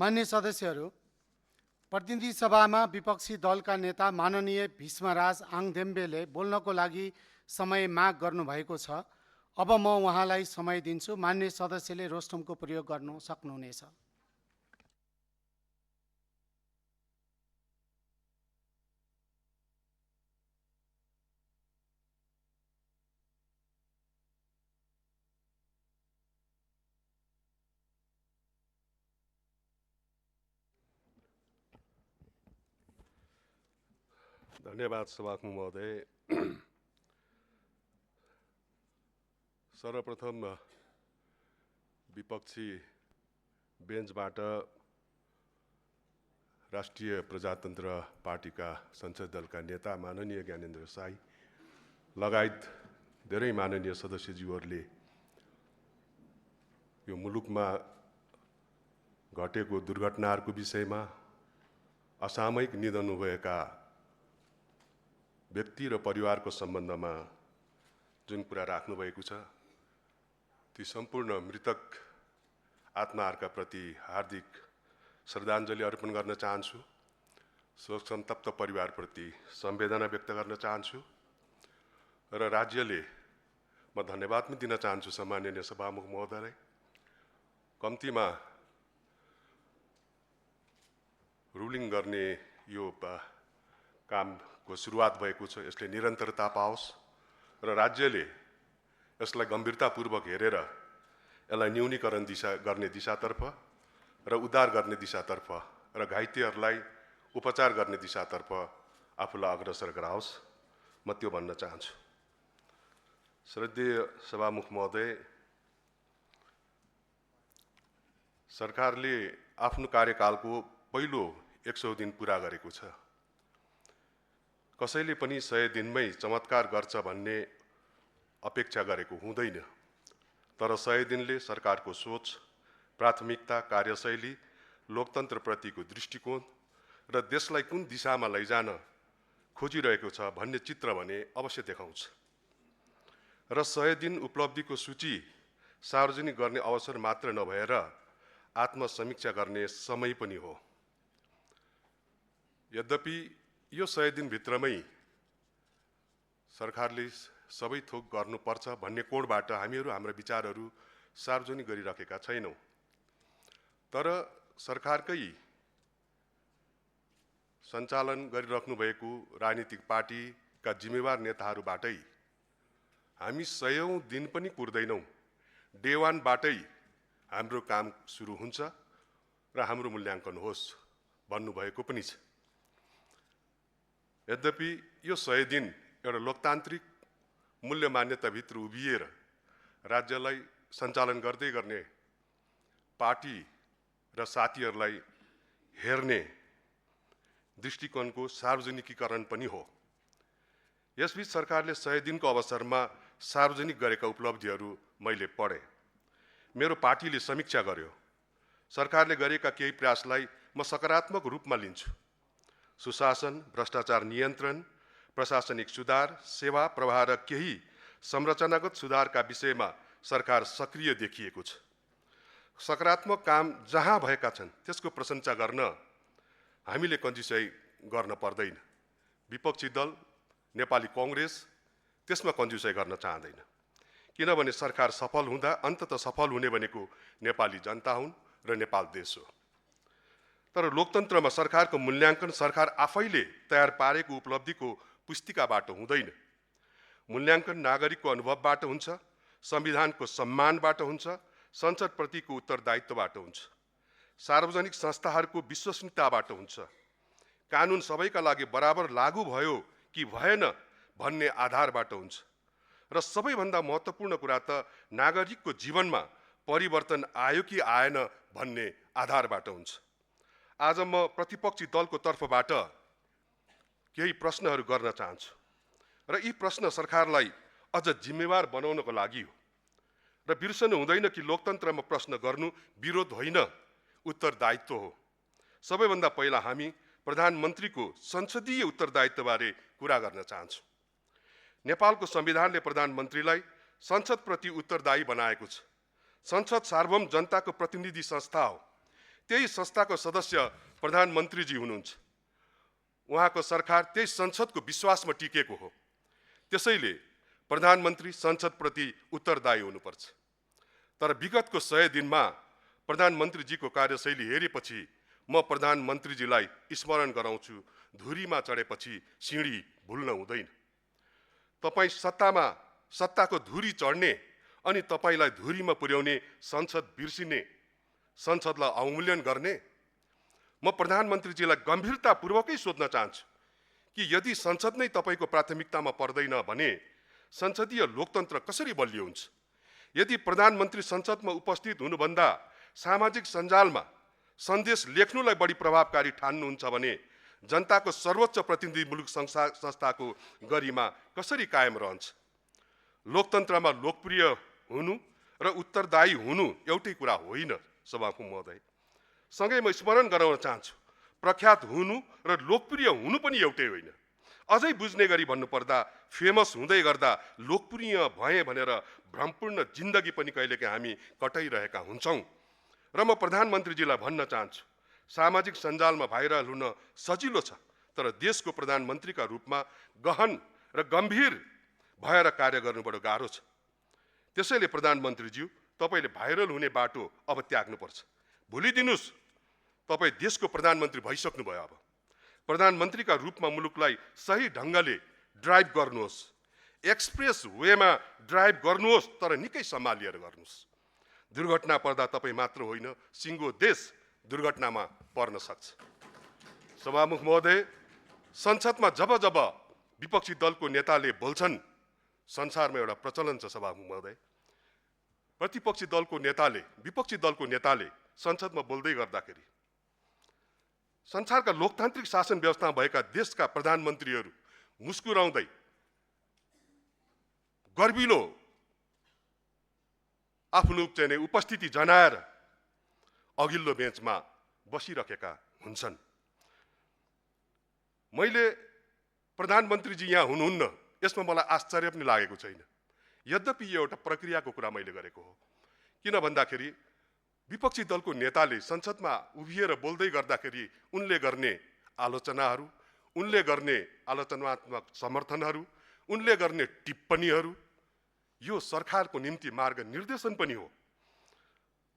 मान्य सदस्यहरू, प्रतिनिधि सभामा विपक्षी दलका नेता माननीय भीष्मराज आङदेम्बेले बोल्नको लागि समय माग गर्नुभएको छ। अब म उहाँलाई समय दिन्छु। मान्य सदस्यले रोस्टमको प्रयोग गर्न सक्नुहुनेछ। धन्यवाद सभामुख महोदय। सर्वप्रथम विपक्षी बेन्चबाट राष्ट्रिय प्रजातन्त्र पार्टीका संसद दलका नेता माननीय ज्ञानेन्द्र साई लगायत धेरै माननीय सदस्यज्यूहरूले यो मुलुकमा घटेको दुर्घटनाहरूको विषयमा, असामयिक निधन भएका व्यक्ति र परिवारको सम्बन्धमा जुन कुरा राख्नुभएको छ, ती सम्पूर्ण मृतक आत्माहरूका प्रति हार्दिक श्रद्धाञ्जली अर्पण गर्न चाहन्छु। शोक सन्तप्त परिवारप्रति संवेदना व्यक्त गर्न चाहन्छु र राज्यले म धन्यवाद पनि दिन चाहन्छु सम्माननीय सभामुख महोदयलाई। कम्तीमा रुलिङ गर्ने यो कामको सुरुवात भएको छ, यसले निरन्तरता पाओस् र राज्यले यसलाई गम्भीरतापूर्वक हेरेर यसलाई न्यूनीकरण गर्ने दिशातर्फ र उद्धार गर्ने दिशातर्फ र घाइतेहरूलाई उपचार गर्ने दिशातर्फ आफूलाई अग्रसर गराओस्, म त्यो भन्न चाहन्छु। श्रद्धेय सभामुख महोदय, सरकारले आफ्नो कार्यकालको पहिलो 100 दिन पूरा गरेको छ। कसैले पनि 100 दिनमै चमत्कार गर्छ भन्ने अपेक्षा गरेको हुँदैन, तर 100 दिनले सरकारको सोच, प्राथमिकता, कार्यशैली, लोकतन्त्रप्रतिको दृष्टिकोण र देशलाई कुन दिशामा लैजान खोजिरहेको छ भन्ने चित्र भने अवश्य देखाउँछ। र 100 दिन उपलब्धिको सूची सार्वजनिक गर्ने अवसर मात्र नभएर आत्मसमीक्षा गर्ने समय पनि हो। यद्यपि यो 100 दिनभित्रमै सरकारले सबै थोक गर्नुपर्छ भन्ने कोणबाट हामीहरू हाम्रा विचारहरू सार्वजनिक गरिराखेका छैनौँ। तर सरकारकै सञ्चालन गरिराख्नु भएको राजनीतिक पार्टीका जिम्मेवार नेताहरूबाटै हामी 100औं दिन पनि कुर्दैनौँ, डे 1 बाटै हाम्रो काम सुरु हुन्छ र हाम्रो मूल्याङ्कन होस् भन्नुभएको पनि छ। यद्यपि यो 100 दिन एउटा लोकतान्त्रिक मूल्य मान्यताभित्र उभिएर राज्यलाई सञ्चालन गर्दै गर्ने पार्टी र साथीहरूलाई हेर्ने दृष्टिकोणको सार्वजनिकीकरण पनि हो। यसबीच सरकारले 100 दिनको अवसरमा सार्वजनिक गरेका उपलब्धिहरू मैले पढेँ। मेरो पार्टीले समीक्षा गर्यो। सरकारले गरेका केही प्रयासलाई म सकारात्मक रूपमा लिन्छु। सुशासन, भ्रष्टाचार नियन्त्रण, प्रशासनिक सुधार, सेवा प्रवाह र केही संरचनागत सुधारका विषयमा सरकार सक्रिय देखिएको छ। सकारात्मक काम जहाँ भएका छन् त्यसको प्रशंसा गर्न हामीले कन्जुसाइ गर्न पर्दैन। विपक्षी दल नेपाली कांग्रेस त्यसमा कन्जुसाइ गर्न चाहँदैन, किनभने सरकार सफल हुँदा अन्ततः सफल हुने भनेको नेपाली जनता हुन् र नेपाल देश हो। तर लोकतन्त्रमा सरकारको मूल्याङ्कन सरकार आफैले तयार पारेको उपलब्धिको पुस्तिकाबाट हुँदैन। मूल्याङ्कन नागरिकको अनुभवबाट हुन्छ, संविधानको सम्मानबाट हुन्छ, संसदप्रतिको उत्तरदायित्वबाट हुन्छ, सार्वजनिक संस्थाहरूको विश्वसनीयताबाट हुन्छ, कानुन सबैका लागि बराबर लागू भयो कि भएन भन्ने आधारबाट हुन्छ र सबैभन्दा महत्त्वपूर्ण कुरा त नागरिकको जीवनमा परिवर्तन आयो कि आएन भन्ने आधारबाट हुन्छ। आज म प्रतिपक्षी दलको तर्फबाट केही प्रश्नहरू गर्न चाहन्छु र यी प्रश्न सरकारलाई अझ जिम्मेवार बनाउनको लागि हो र बिर्सनु हुँदैन कि लोकतन्त्रमा प्रश्न गर्नु विरोध होइन, उत्तरदायित्व हो। सबैभन्दा पहिला हामी प्रधानमन्त्रीको संसदीय उत्तरदायित्वबारे कुरा गर्न चाहन्छौँ। नेपालको संविधानले प्रधानमन्त्रीलाई संसदप्रति उत्तरदायी बनाएको छ। संसद सार्वभौम जनताको प्रतिनिधि संस्था हो। त्यही संस्थाको सदस्य प्रधानमन्त्रीजी हुनुहुन्छ। उहाँको सरकार त्यही संसदको विश्वासमा टिकेको हो। त्यसैले प्रधानमन्त्री संसदप्रति उत्तरदायी हुनुपर्छ। तर विगतको 100 दिनमा प्रधानमन्त्रीजीको कार्यशैली हेरेपछि म प्रधानमन्त्रीजीलाई स्मरण गराउँछु, धुरीमा चढेपछि सिँढी भुल्न हुँदैन। तपाईँ सत्ताको धुरी चढ्ने अनि तपाईलाई धुरीमा पुर्याउने संसद बिर्सिने, संसदलाई अवमूल्यन गर्ने। म प्रधानमन्त्रीजीलाई गम्भीरतापूर्वकै सोध्न चाहन्छु कि यदि संसद नै तपाईको प्राथमिकतामा पर्दैन भने संसदीय लोकतन्त्र कसरी बलियो हुन्छ? यदि प्रधानमन्त्री संसदमा उपस्थित हुनुभन्दा सामाजिक सञ्जालमा सन्देश लेख्नुलाई बढी प्रभावकारी ठान्नुहुन्छ भने जनताको सर्वोच्च प्रतिनिधिमूलक संस्थाको गरिमा कसरी कायम रहन्छ? लोकतन्त्रमा लोकप्रिय हुनु र उत्तरदायी हुनु एउटै कुरा होइन सभामुख महोदय। सँगै म स्मरण गराउन चाहन्छु, प्रख्यात हुनु र लोकप्रिय हुनु पनि एउटै होइन। अझै बुझ्ने गरी भन्नुपर्दा फेमस हुँदै गर्दा लोकप्रिय भए भनेर भ्रमपूर्ण जिन्दगी पनि कहिलेकाहीँ हामी कटाइरहेका हुन्छौँ। र म प्रधानमन्त्रीजीलाई भन्न चाहन्छु, सामाजिक सञ्जालमा भाइरल हुन सजिलो छ, तर देशको प्रधानमन्त्रीका रूपमा गहन र गम्भीर भएर कार्य गर्नु बडो गाह्रो छ। त्यसैले प्रधानमन्त्रीज्यू, तपाईले भाइरल हुने बाटो अब त्याग्नुपर्छ। भुलिदिनुस्, तपाईँ देशको प्रधानमन्त्री भइसक्नुभयो। अब प्रधानमन्त्रीका रूपमा मुलुकलाई सही ढङ्गले ड्राइभ गर्नुहोस्, एक्सप्रेस वेमा ड्राइभ गर्नुहोस्, तर निकै सम्हालिएर गर्नुहोस्। दुर्घटना पर्दा तपाईँ मात्र होइन, सिङ्गो देश दुर्घटनामा पर्न सक्छ। सभामुख महोदय, संसदमा जब जब विपक्षी दलको नेताले बोल्छन्, संसारमा एउटा प्रचलन छ सभामुख महोदय, विपक्षी दलको नेताले संसदमा बोल्दै गर्दाखेरि संसारका लोकतान्त्रिक शासन व्यवस्थामा भएका देशका प्रधानमन्त्रीहरू मुस्कुराउँदै गर्विलो आफ्नो चाहिँ उपस्थिति जनाएर अघिल्लो बेन्चमा बसिरहेका हुन्छन्। मैले प्रधानमन्त्रीजी यहाँ हुनुहुन्न यसमा मलाई आश्चर्य पनि लागेको छैन। यद्यपि यो एउटा प्रक्रियाको कुरा मैले गरेको हो। किन भन्दाखेरि विपक्षी दलको नेताले संसदमा उभिएर बोल्दै गर्दाखेरि उनले गर्ने आलोचनाहरू, उनले गर्ने आलोचनात्मक समर्थनहरू, उनले गर्ने टिप्पणीहरू यो सरकारको निम्ति मार्ग निर्देशन पनि हो।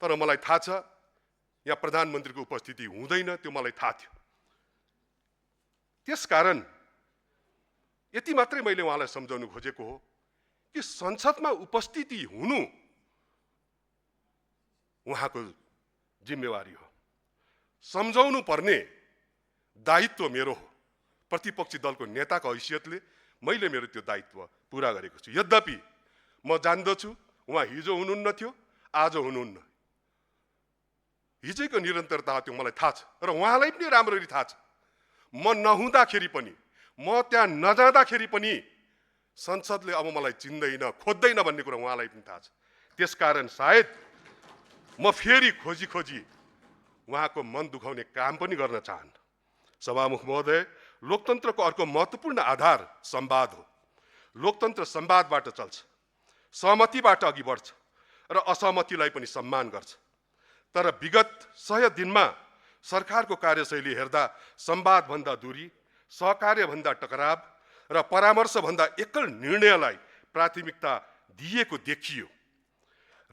तर मलाई थाहा छ यहाँ प्रधानमन्त्रीको उपस्थिति हुँदैन, त्यो मलाई थाहा थियो। त्यसकारण यति मात्रै मैले उहाँलाई सम्झाउनु खोजेको हो कि संसदमा उपस्थिति हुनु उहाँको जिम्मेवारी हो, सम्झाउनु पर्ने दायित्व मेरो हो। प्रतिपक्षी दलको नेताको हैसियतले मैले मेरो त्यो दायित्व पुरा गरेको छु। यद्यपि म जान्दछु उहाँ हिजो हुनुहुन्न थियो, आज हुनुहुन्न। हिजोको निरन्तरता त्यो मलाई थाहा छ र उहाँलाई पनि राम्ररी थाहा छ। म नहुँदाखेरि पनि, म त्यहाँ नजाँदाखेरि पनि संसदले अब मलाई चिन्दैन, खोज्दैन भन्ने कुरा उहाँलाई पनि थाहा छ। त्यसकारण सायद म फेरि खोजी उहाँको मन दुखाउने काम पनि गर्न चाहन्न। सभामुख महोदय, लोकतन्त्रको अर्को महत्त्वपूर्ण आधार संवाद हो। लोकतन्त्र संवादबाट चल्छ, सहमतिबाट अघि बढ्छ र असहमतिलाई पनि सम्मान गर्छ। तर विगत 100 दिनमा सरकारको कार्यशैली हेर्दा संवादभन्दा दूरी, सहकार्यभन्दा टकराव र परामर्शभन्दा एकल निर्णयलाई प्राथमिकता दिएको देखियो।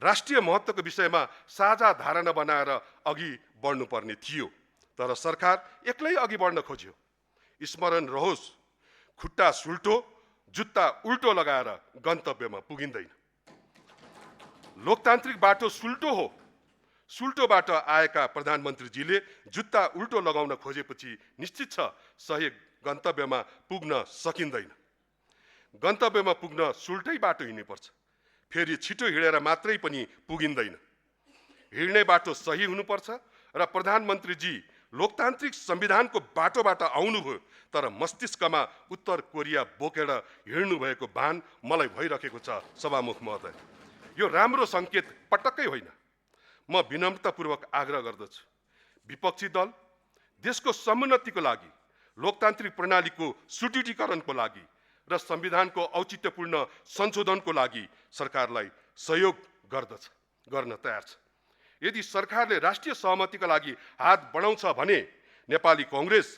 राष्ट्रिय महत्त्वको विषयमा साझा धारणा बनाएर अघि बढ्नुपर्ने थियो, तर सरकार एक्लै अघि बढ्न खोज्यो। स्मरण रहोस्, खुट्टा सुल्टो जुत्ता उल्टो लगाएर गन्तव्यमा पुगिँदैन। लोकतान्त्रिक बाटो सुल्टो हो। सुल्टोबाट आएका प्रधानमन्त्रीजीले जुत्ता उल्टो लगाउन खोजेपछि निश्चित छ सही गन्तव्यमा पुग्न सकिँदैन। गन्तव्यमा पुग्न सुल्टै बाटो हिँड्नुपर्छ। फेरि छिटो हिँडेर मात्रै पनि पुगिँदैन। हिँड्ने बाटो सही हुनुपर्छ र प्रधानमन्त्रीजी लोकतान्त्रिक संविधानको बाटोबाट आउनुभयो, तर मस्तिष्कमा उत्तर कोरिया बोकेर हिँड्नु भएको भान मलाई भइरहेको छ। सभामुख महोदय, यो राम्रो सङ्केत पटक्कै होइन। म विनम्रतापूर्वक आग्रह गर्दछु, विपक्षी दल देशको समुन्नतिको लागि, लोकतान्त्रिक प्रणालीको सुदृढीकरणको लागि र संविधानको औचित्यपूर्ण संशोधनको लागि सरकारलाई सहयोग गर्न तयार छ। यदि सरकारले राष्ट्रिय सहमतिका लागि हात बढाउँछ भने नेपाली कांग्रेस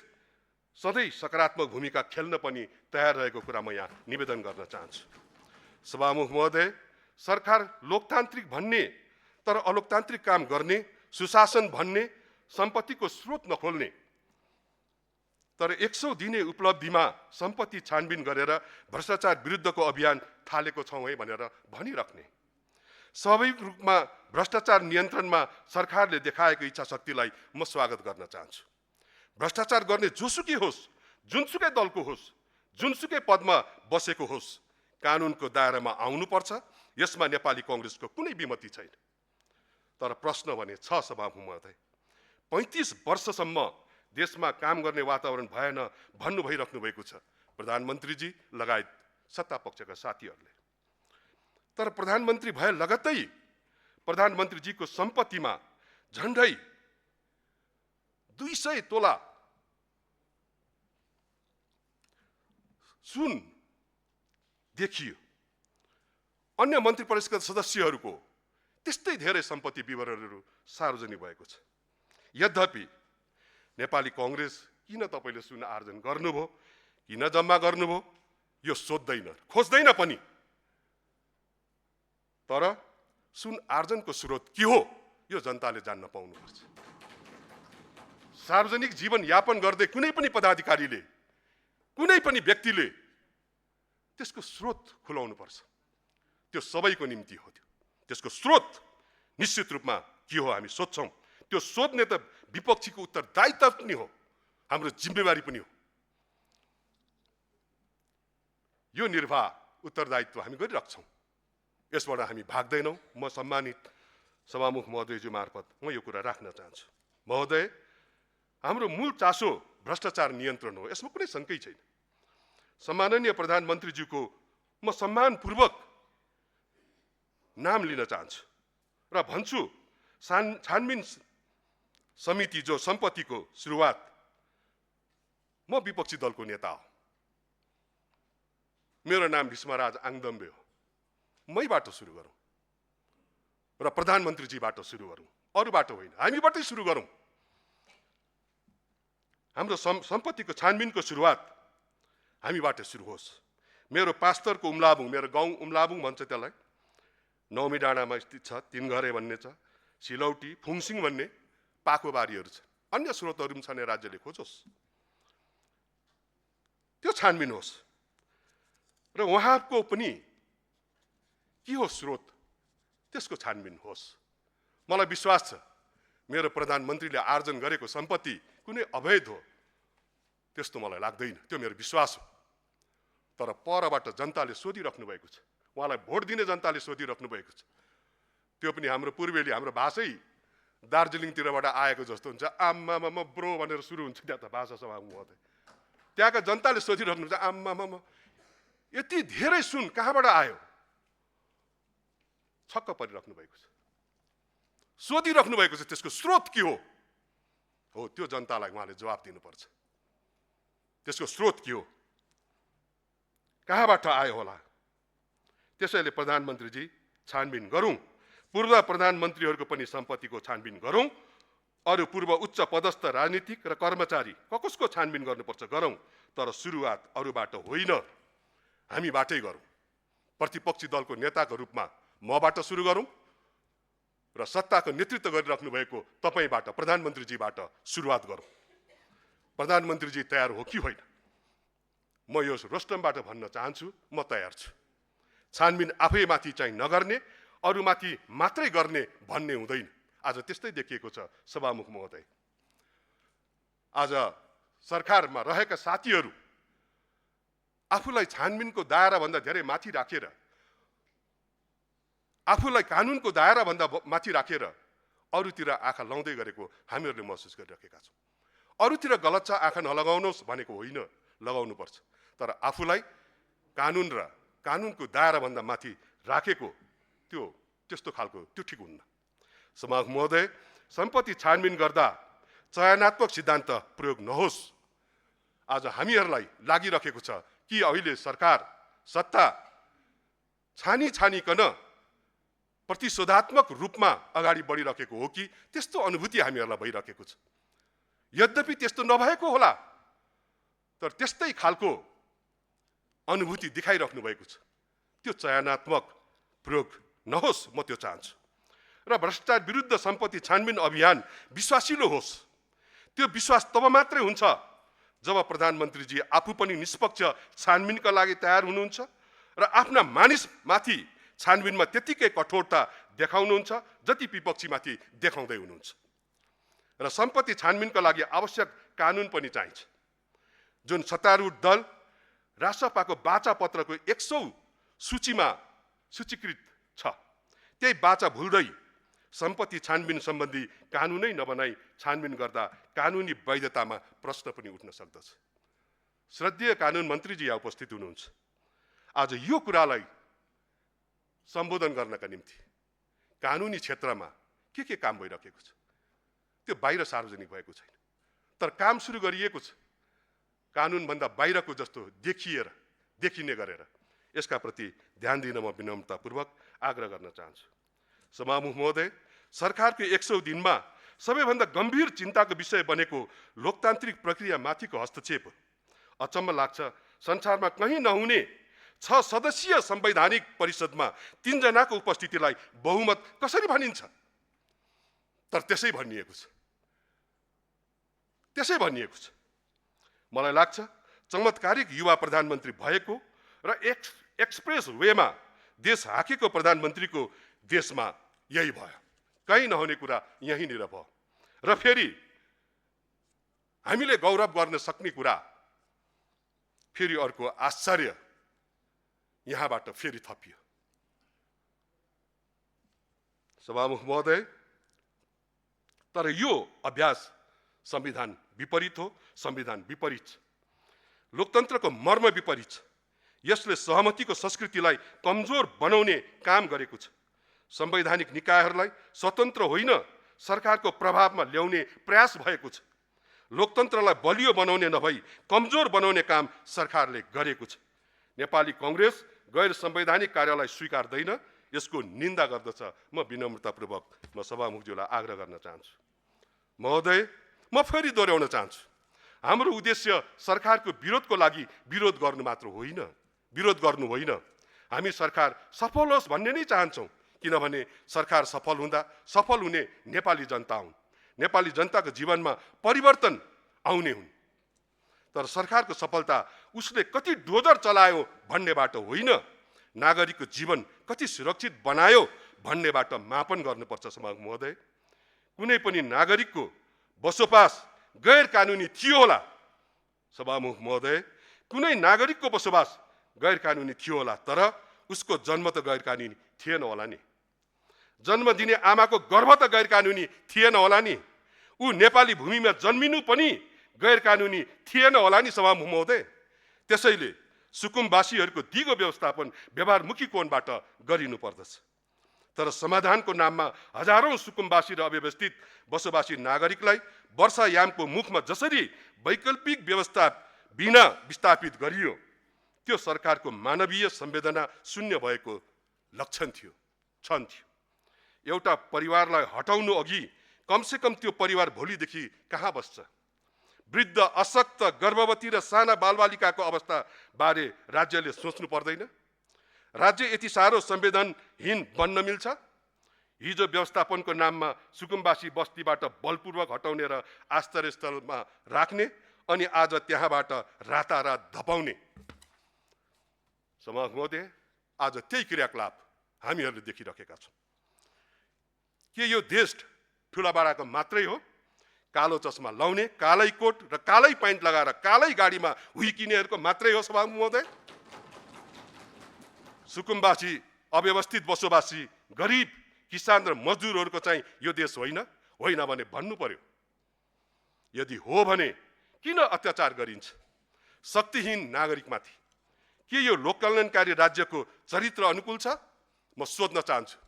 सधैँ सकारात्मक भूमिका खेल्न पनि तयार रहेको कुरा म यहाँ निवेदन गर्न चाहन्छु। सभामुख महोदय, सरकार लोकतान्त्रिक भन्ने तर अलोकतान्त्रिक काम गर्ने, सुशासन भन्ने, सम्पत्तिको स्रोत नखोल्ने तर 100 दिने उपलब्धिमा सम्पत्ति छानबिन गरेर भ्रष्टाचार विरुद्धको अभियान थालेको छौँ है भनेर भनिराख्ने, स्वाभाविक रूपमा भ्रष्टाचार नियन्त्रणमा सरकारले देखाएको इच्छा शक्तिलाई म स्वागत गर्न चाहन्छु। भ्रष्टाचार गर्ने जोसुकै होस्, जुनसुकै दलको होस्, जुनसुकै पदमा बसेको होस्, कानुनको दायरामा आउनुपर्छ। यसमा नेपाली कांग्रेसको कुनै विमति छैन। तर प्रश्न भने छ सभामुख महोदय, 35 वर्षसम्म देशमा काम गर्ने वातावरण भएन भन्नु भइराख्नु भएको छ प्रधानमन्त्रीजी लगायत सत्ता पक्षका साथीहरूले। तर प्रधानमन्त्री भए लगत्तै प्रधानमन्त्रीजीको सम्पत्तिमा झन्डै 200 तोला सुन देखियो। अन्य मन्त्री परिषदका सदस्यहरूको त्यस्तै धेरै सम्पत्ति विवरणहरू सार्वजनिक भएको छ। यद्यपि नेपाली कांग्रेस किन तपाईले सुन आर्जन गर्नुभयो, किन जम्मा गर्नुभयो, यो सोध्दैन, खोज्दैन पनि। तर सुन आर्जनको स्रोत के हो यो जनताले जान्न पाउनुपर्छ। सार्वजनिक जीवन यापन गर्दै कुनै पनि पदाधिकारीले, कुनै पनि व्यक्तिले त्यसको स्रोत खुलाउनु पर्छ। त्यो सबैको निम्ति हो। त्यसको स्रोत निश्चित रूपमा के हो हामी सोध्छौँ। त्यो सोध्ने त विपक्षीको उत्तरदायित्व पनि हो, हाम्रो जिम्मेवारी पनि हो। यो निर्वाह उत्तरदायित्व हामी गरिराख्छौँ, यसबाट हामी भाग्दैनौँ। म सम्मानित सभामुख महोदयज्यू मार्फत म यो कुरा राख्न चाहन्छु। महोदय, हाम्रो मूल चासो भ्रष्टाचार नियन्त्रण हो, यसमा कुनै शङ्कै छैन। सम्माननीय प्रधानमन्त्रीज्यूको म सम्मानपूर्वक नाम लिन चाहन्छु र भन्छु, छानबिन समिति जो सम्पत्तिको सुरुवात, म विपक्षी दलको नेता हो, मेरो नाम भीष्मराज आङदम्बे हो, मैबाट सुरु गरौँ र प्रधानमन्त्रीजीबाट सुरु गरौँ, अरूबाट होइन, हामीबाटै सुरु गरौँ। हाम्रो सम्पत्तिको छानबिनको सुरुवात हामीबाट सुरु होस्। मेरो पास्तरको उम्लाबुङ, मेरो गाउँ उम्लाबुङ भन्छ त्यसलाई, नौमी डाँडामा स्थित छ, तीनघरे भन्ने छ, सिलौटी, फुङसिङ भन्ने पाखोबारीहरू छ। अन्य स्रोतहरू पनि छन्, राज्यले खोजोस्, त्यो छानबिन होस्। र उहाँको पनि के हो स्रोत, त्यसको छानबिन होस्। मलाई विश्वास छ मेरो प्रधानमन्त्रीले आर्जन गरेको सम्पत्ति कुनै अवैध हो, त्यस्तो मलाई लाग्दैन, त्यो मेरो विश्वास हो। तर परबाट जनताले सोधिराख्नु भएको छ, उहाँलाई भोट दिने जनताले सोधिराख्नु भएको छ। त्यो पनि हाम्रो पूर्वेली, हाम्रो भाषै दार्जिलिङतिरबाट आएको जस्तो हुन्छ। आम्मामा म ब्रो भनेर सुरु हुन्छ त्यहाँ त भाषा सभा महोदय। त्यहाँका जनताले सोधिराख्नुहुन्छ, आम्मामा यति धेरै सुन कहाँबाट आयो? छक्क परिराख्नु भएको छ, सोधिराख्नु भएको छ, त्यसको स्रोत के हो? हो, त्यो जनतालाई उहाँले जवाब दिनुपर्छ। त्यसको स्रोत के हो, कहाँबाट आयो होला? त्यसैले प्रधानमन्त्रीजी छानबिन गरौँ, पूर्व प्रधानमन्त्रीहरूको पनि सम्पत्तिको छानबिन गरौँ, अरू पूर्व उच्च पदस्थ राजनीतिक र कर्मचारी कसको छानबिन गर्नुपर्छ गरौँ, तर सुरुवात अरूबाट होइन, हामीबाटै गरौँ। प्रतिपक्षी दलको नेताको रूपमा मबाट सुरु गरौँ र सत्ताको नेतृत्व गरिराख्नु भएको तपाईबाट, प्रधानमन्त्रीजीबाट सुरुवात गरौँ। प्रधानमन्त्रीजी तयार हो कि होइन? म यो रोस्टमबाट भन्न चाहन्छु, म तयार छु। छानबिन आफैमाथि चाहिँ नगर्ने, अरूमाथि मात्रै गर्ने भन्ने हुँदैन। आज त्यस्तै देखिएको छ सभामुख महोदय। आज सरकारमा रहेका साथीहरू आफूलाई छानबिनको दायराभन्दा धेरै माथि राखेर, आफूलाई कानुनको दायराभन्दा माथि राखेर अरूतिर आँखा लाउँदै गरेको हामीहरूले महसुस गरिरहेका छौँ। अरूतिर गलत छ आँखा नलगाउनुहोस् भनेको होइन, लगाउनुपर्छ, तर आफूलाई कानुन र कानुनको दायराभन्दा माथि राखेको त्यो त्यस्तो खालको त्यो ठिक हुन्न। सभामुख महोदय, सम्पत्ति छानबिन गर्दा चयनात्मक सिद्धान्त प्रयोग नहोस्। आज हामीहरूलाई लागिरहेको छ कि अहिले सरकार सत्ता छानिकन प्रतिशोधात्मक रूपमा अगाडि बढिरहेको हो कि त्यस्तो अनुभूति हामीहरूलाई भइरहेको छ। यद्यपि त्यस्तो नभएको होला, तर त्यस्तै खालको अनुभूति देखाइराख्नु भएको छ। त्यो चयनात्मक प्रयोग नहोस्, म त्यो चाहन्छु। र भ्रष्टाचार विरुद्ध सम्पत्ति छानबिन अभियान विश्वासिलो होस्। त्यो विश्वास तब मात्रै हुन्छ जब प्रधानमन्त्रीजी आफू पनि निष्पक्ष छानबिनका लागि तयार हुनुहुन्छ र आफ्ना मानिसमाथि छानबिनमा त्यतिकै कठोरता देखाउनुहुन्छ जति विपक्षीमाथि देखाउँदै हुनुहुन्छ। र सम्पत्ति छानबिनका लागि आवश्यक कानुन पनि चाहिन्छ। जुन सत्तारूढ दल रासपाको बाचा पत्रको 100 सूचीमा सूचीकृत छ, त्यही बाचा भुल्दै सम्पत्ति छानबिन सम्बन्धी कानुनै नबनाई छानबिन गर्दा कानुनी वैधतामा प्रश्न पनि उठ्न सक्दछ। श्रद्धेय कानुन मन्त्रीजी यहाँ उपस्थित हुनुहुन्छ। आज यो कुरालाई सम्बोधन गर्नका निम्ति कानुनी क्षेत्रमा के काम भइरहेको छ त्यो बाहिर सार्वजनिक भएको छैन, तर काम सुरु गरिएको छ। कानुनभन्दा बाहिरको जस्तो देखिने गरेर यसका प्रति ध्यान दिन म विनम्रतापूर्वक आग्रह गर्न चाहन्छु। सभामुख महोदय, सरकारको 100 दिनमा सबैभन्दा गम्भीर चिन्ताको विषय बनेको लोकतान्त्रिक प्रक्रियामाथिको हस्तक्षेप अचम्म लाग्छ। संसारमा कहीँ नहुने 6 सदस्यीय संवैधानिक परिषदमा 3 जनाको उपस्थितिलाई बहुमत कसरी भनिन्छ? तर त्यसै भनिएको छ। मलाई लाग्छ चमत्कारिक युवा प्रधानमन्त्री भएको र एक्सप्रेस वेमा देश हाकेको प्रधानमन्त्रीको देशमा यही भयो। कहीँ नहुने कुरा यहीँनिर भयो। र फेरि हामीले गौरव गर्न सक्ने कुरा फेरि अर्को आश्चर्य यहाँबाट फेरि थपियो। सभामुख महोदय, तर यो अभ्यास संविधान विपरीत हो, संविधान विपरीत छ। लोकतन्त्रको मर्म विपरीत छ। यसले सहमतिको संस्कृतिलाई कमजोर बनाउने काम गरेको छ। संवैधानिक निकायहरूलाई स्वतन्त्र होइन सरकारको प्रभावमा ल्याउने प्रयास भएको छ। लोकतन्त्रलाई बलियो बनाउने नभई कमजोर बनाउने काम सरकारले गरेको छ। नेपाली कांग्रेस गैर संवैधानिक कार्यलाई स्वीकार्दैन, यसको निन्दा गर्दछ। म विनम्रतापूर्वक सभामुखज्यूलाई आग्रह गर्न चाहन्छु। महोदय, म फेरि दोहोऱ्याउन चाहन्छु, हाम्रो उद्देश्य सरकारको विरोधको लागि विरोध गर्नु मात्र होइन, हामी सरकार सफल होस् भन्ने नै चाहन्छौँ। किनभने सरकार सफल हुने नेपाली जनता हुन्। नेपाली जनताको जीवनमा परिवर्तन आउने हुन्। तर सरकारको सफलता उसले कति डोजर चलायो भन्नेबाट होइन, नागरिकको जीवन कति सुरक्षित बनायो भन्नेबाट मापन गर्नुपर्छ। सभामुख महोदय, कुनै पनि नागरिकको बसोबास गैर कानुनी थियो होला। सभामुख महोदय, कुनै नागरिकको बसोबास गैर कानुनी थियो होला, तर उसको जन्म त गैर कानुनी थिएन होला नि। जन्म दिने आमाको गर्भ त गैर कानुनी थिएन होला नि। ऊ नेपाली भूमिमा जन्मिनु पनि गैर कानुनी थिएन होला नि। सभामुख महोदय, त्यसैले सुकुम्बासीहरूको दिगो व्यवस्थापन व्यवहारमुखी कोणबाट गरिनु पर्दछ। तर समाधानको नाममा हजारौं सुकुम्बासी र अव्यवस्थित बसोबासी नागरिकलाई वर्षायामको मुखमा जसरी वैकल्पिक व्यवस्था बिना विस्थापित गरियो, त्यो सरकारको मानवीय संवेदना शून्य भएको लक्षण थियो। एउटा परिवारलाई हटाउनु अघि कमसेकम त्यो परिवार भोलिदेखि कहाँ बस्छ? वृद्ध, अशक्त, गर्भवती र साना बालबालिकाको अवस्था बारे राज्यले सोच्नु पर्दैन? राज्य यति साह्रो संवेदनहीन बन्न मिल्छ? हिजो व्यवस्थापनको नाममा सुकुम्बासी बस्तीबाट बलपूर्वक हटाउने र आश्रयस्थलमा राख्ने, अनि आज त्यहाँबाट रातारात धपाउने। सभामुख महोदय, आज त्यही क्रियाकलाप हामीहरूले देखिरहेका छौँ। के यो देश ठुलाबडाको मात्रै हो? कालो चस्मा लाउने, कालै कोट र कालै प्यान्ट लगाएर कालै गाडीमा हुइकिनेहरूको मात्रै हो? सभामुख महोदय, सुकुम्बासी, अव्यवस्थित बसोबासी, गरिब, किसान र मजदुरहरूको चाहिँ यो देश होइन भने भन्नु पर्यो। यदि हो भने किन अत्याचार गरिन्छ शक्तिहीन नागरिकमाथि? के यो लोककल्याणकारी राज्यको चरित्र अनुकूल छ? म सोध्न चाहन्छु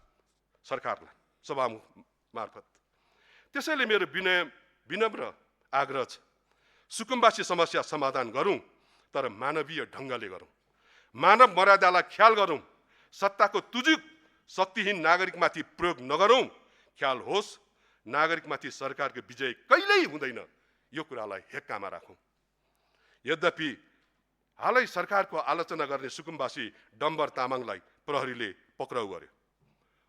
सरकारलाई सभामुख मार्फत। त्यसैले मेरो विनम्र आग्रह छ, सुकुम्बासी समस्या समाधान गरौँ, तर मानवीय ढङ्गले गरौँ, मानव मर्यादालाई ख्याल गरौँ, सत्ताको शक्तिहीन नागरिकमाथि प्रयोग नगरौँ। ख्याल होस्, नागरिकमाथि सरकारको विजय कहिल्यै हुँदैन। यो कुरालाई हेक्कामा राखौँ। यद्यपि हालै सरकारको आलोचना गर्ने सुकुम्बासी डम्बर तामाङलाई प्रहरीले पक्राउ गर्यो।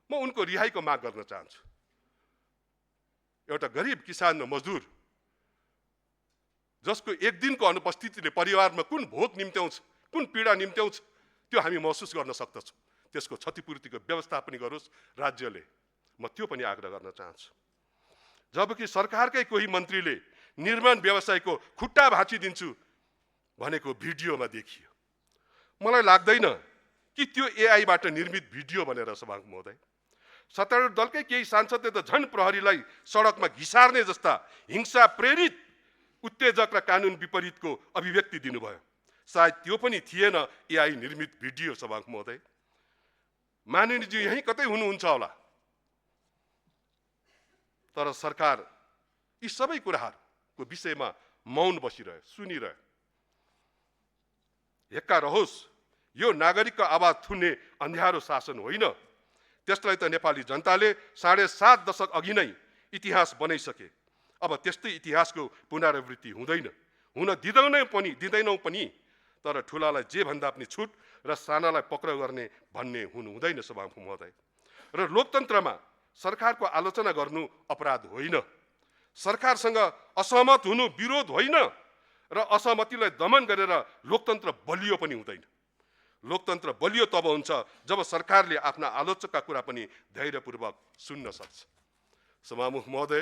म उनको रिहाईको माग गर्न चाहन्छु। एउटा गरिब किसान र मजदुर जसको एक दिनको अनुपस्थितिले परिवारमा कुन भोग निम्त्याउँछ, कुन पीडा निम्त्याउँछ, त्यो हामी महसुस गर्न सक्दछौँ। त्यसको क्षतिपूर्तिको व्यवस्था पनि गरोस् राज्यले। म त्यो पनि आग्रह गर्न चाहन्छु। जबकि सरकारकै कोही मन्त्रीले निर्माण व्यवसायको खुट्टा भाँचिदिन्छु भनेको भिडियोमा देखियो। मलाई लाग्दैन कि त्यो एआईबाट निर्मित भिडियो भनेर सभामुख महोदय। सत्तारूढ दलकै केही सांसदले त झन् प्रहरीलाई सडकमा घिसार्ने जस्ता हिंसा प्रेरित उत्तेजक र कानुन विपरीतको अभिव्यक्ति दिनुभयो। सायद त्यो पनि थिएन एआई निर्मित भिडियो। सभामुख महोदय, माननीयजी यहीँ कतै हुनुहुन्छ होला, तर सरकार यी सबै कुराहरूको विषयमा मौन बसिरह्यो, सुनिरह्यो। हेक्का रहोस्, यो नागरिकको आवाज थुन्ने अन्ध्यारो शासन होइन। त्यसलाई त नेपाली जनताले 7.5 दशक अघि नै इतिहास बनाइसके। अब त्यस्तै इतिहासको पुनरावृत्ति हुँदैन, हुन दिँदैनौँ पनि। तर ठुलालाई जे भन्दा पनि छुट र सानालाई पक्राउ गर्ने भन्ने हुँदैन सभामुख महोदय। र लोकतन्त्रमा सरकारको आलोचना गर्नु अपराध होइन। सरकारसँग असहमत हुनु विरोध होइन र असहमतिलाई दमन गरेर लोकतन्त्र बलियो पनि हुँदैन। लोकतन्त्र बलियो तब हुन्छ जब सरकारले आफ्ना आलोचकका कुरा पनि धैर्यपूर्वक सुन्न सक्छ। सभामुख महोदय,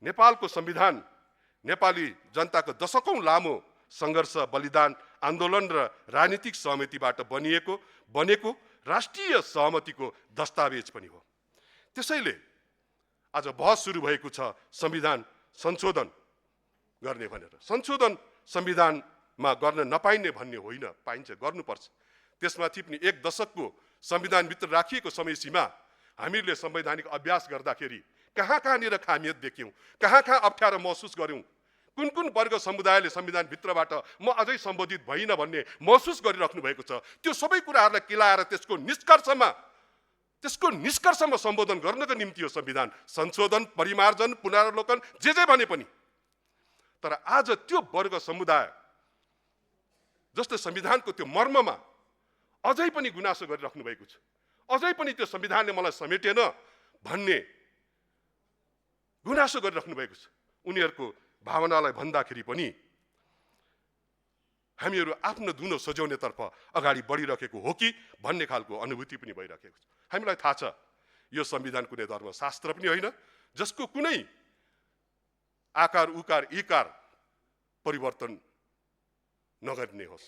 नेपालको संविधान नेपाली जनताको दशकौं लामो सङ्घर्ष, बलिदान, आन्दोलन र राजनीतिक सहमतिबाट बनेको राष्ट्रिय सहमतिको दस्तावेज पनि हो। त्यसैले आज बहस सुरु भएको छ संविधान संशोधन गर्ने भनेर। संशोधन संविधानमा गर्न नपाइने भन्ने होइन, पाइन्छ, गर्नुपर्छ। त्यसमाथि पनि 1 दशकको संविधानभित्र राखिएको समय सीमा हामीले संवैधानिक अभ्यास गर्दाखेरि कहाँनिर खामियत देख्यौँ, कहाँ अप्ठ्यारो महसुस गर्यौँ, कुन वर्ग समुदायले संविधानभित्रबाट म अझै सम्बोधित भइन भन्ने महसुस गरिराख्नु भएको छ। त्यो सबै कुराहरूलाई केलाएर त्यसको निष्कर्षमा सम्बोधन गर्नको निम्ति हो संविधान संशोधन, परिमार्जन, पुनरावलोकन, जे भने पनि। तर आज त्यो वर्ग समुदाय जस्तो संविधानको त्यो मर्ममा अझै पनि गुनासो गरिराख्नु भएको छ। अझै पनि त्यो संविधानले मलाई समेटेन भन्ने गुनासो गरिराख्नु भएको छ। उनीहरूको भावनालाई भन्दाखेरि पनि हामीहरू आफ्नो दुनो सजाउनेतर्फ अगाडि बढिरहेको हो कि भन्ने खालको अनुभूति पनि भइरहेको छ। हामीलाई थाहा छ यो संविधान कुनै धर्मशास्त्र पनि होइन जसको कुनै आकार उकार इकार परिवर्तन नगर्ने होस्।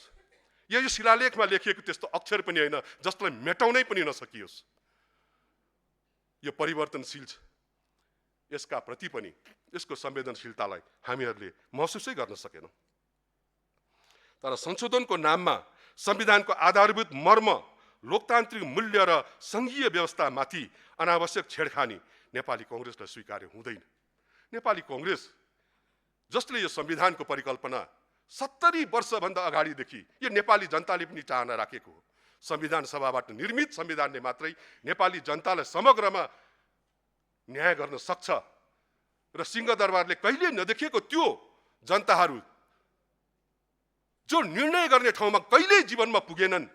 यो शिलालेखमा लेखिएको त्यस्तो अक्षर पनि होइन जसलाई मेटाउनै पनि नसकियोस्। यो परिवर्तनशील छ। यसका प्रति पनि यसको संवेदनशीलतालाई हामीहरूले महसुसै गर्न सकेनौँ। तर संशोधनको नाममा संविधानको आधारभूत मर्म, लोकतान्त्रिक मूल्य र संघीय व्यवस्थामाथि अनावश्यक छेडखानी नेपाली कांग्रेसलाई स्वीकार्य हुँदैन। नेपाली कांग्रेस जसले यो संविधानको परिकल्पना 70 वर्षभन्दा अगाडिदेखि यो नेपाली जनताले पनि चाहना राखेको हो। संविधान सभाबाट निर्मित संविधानले मात्रै नेपाली जनतालाई समग्रमा न्याय गर्न सक्छ र सिंहदरबारले कहिले नदेखेको त्यो जनताहरू जो निर्णय गर्ने ठाउँमा कहिल्यै जीवनमा पुगेनन्,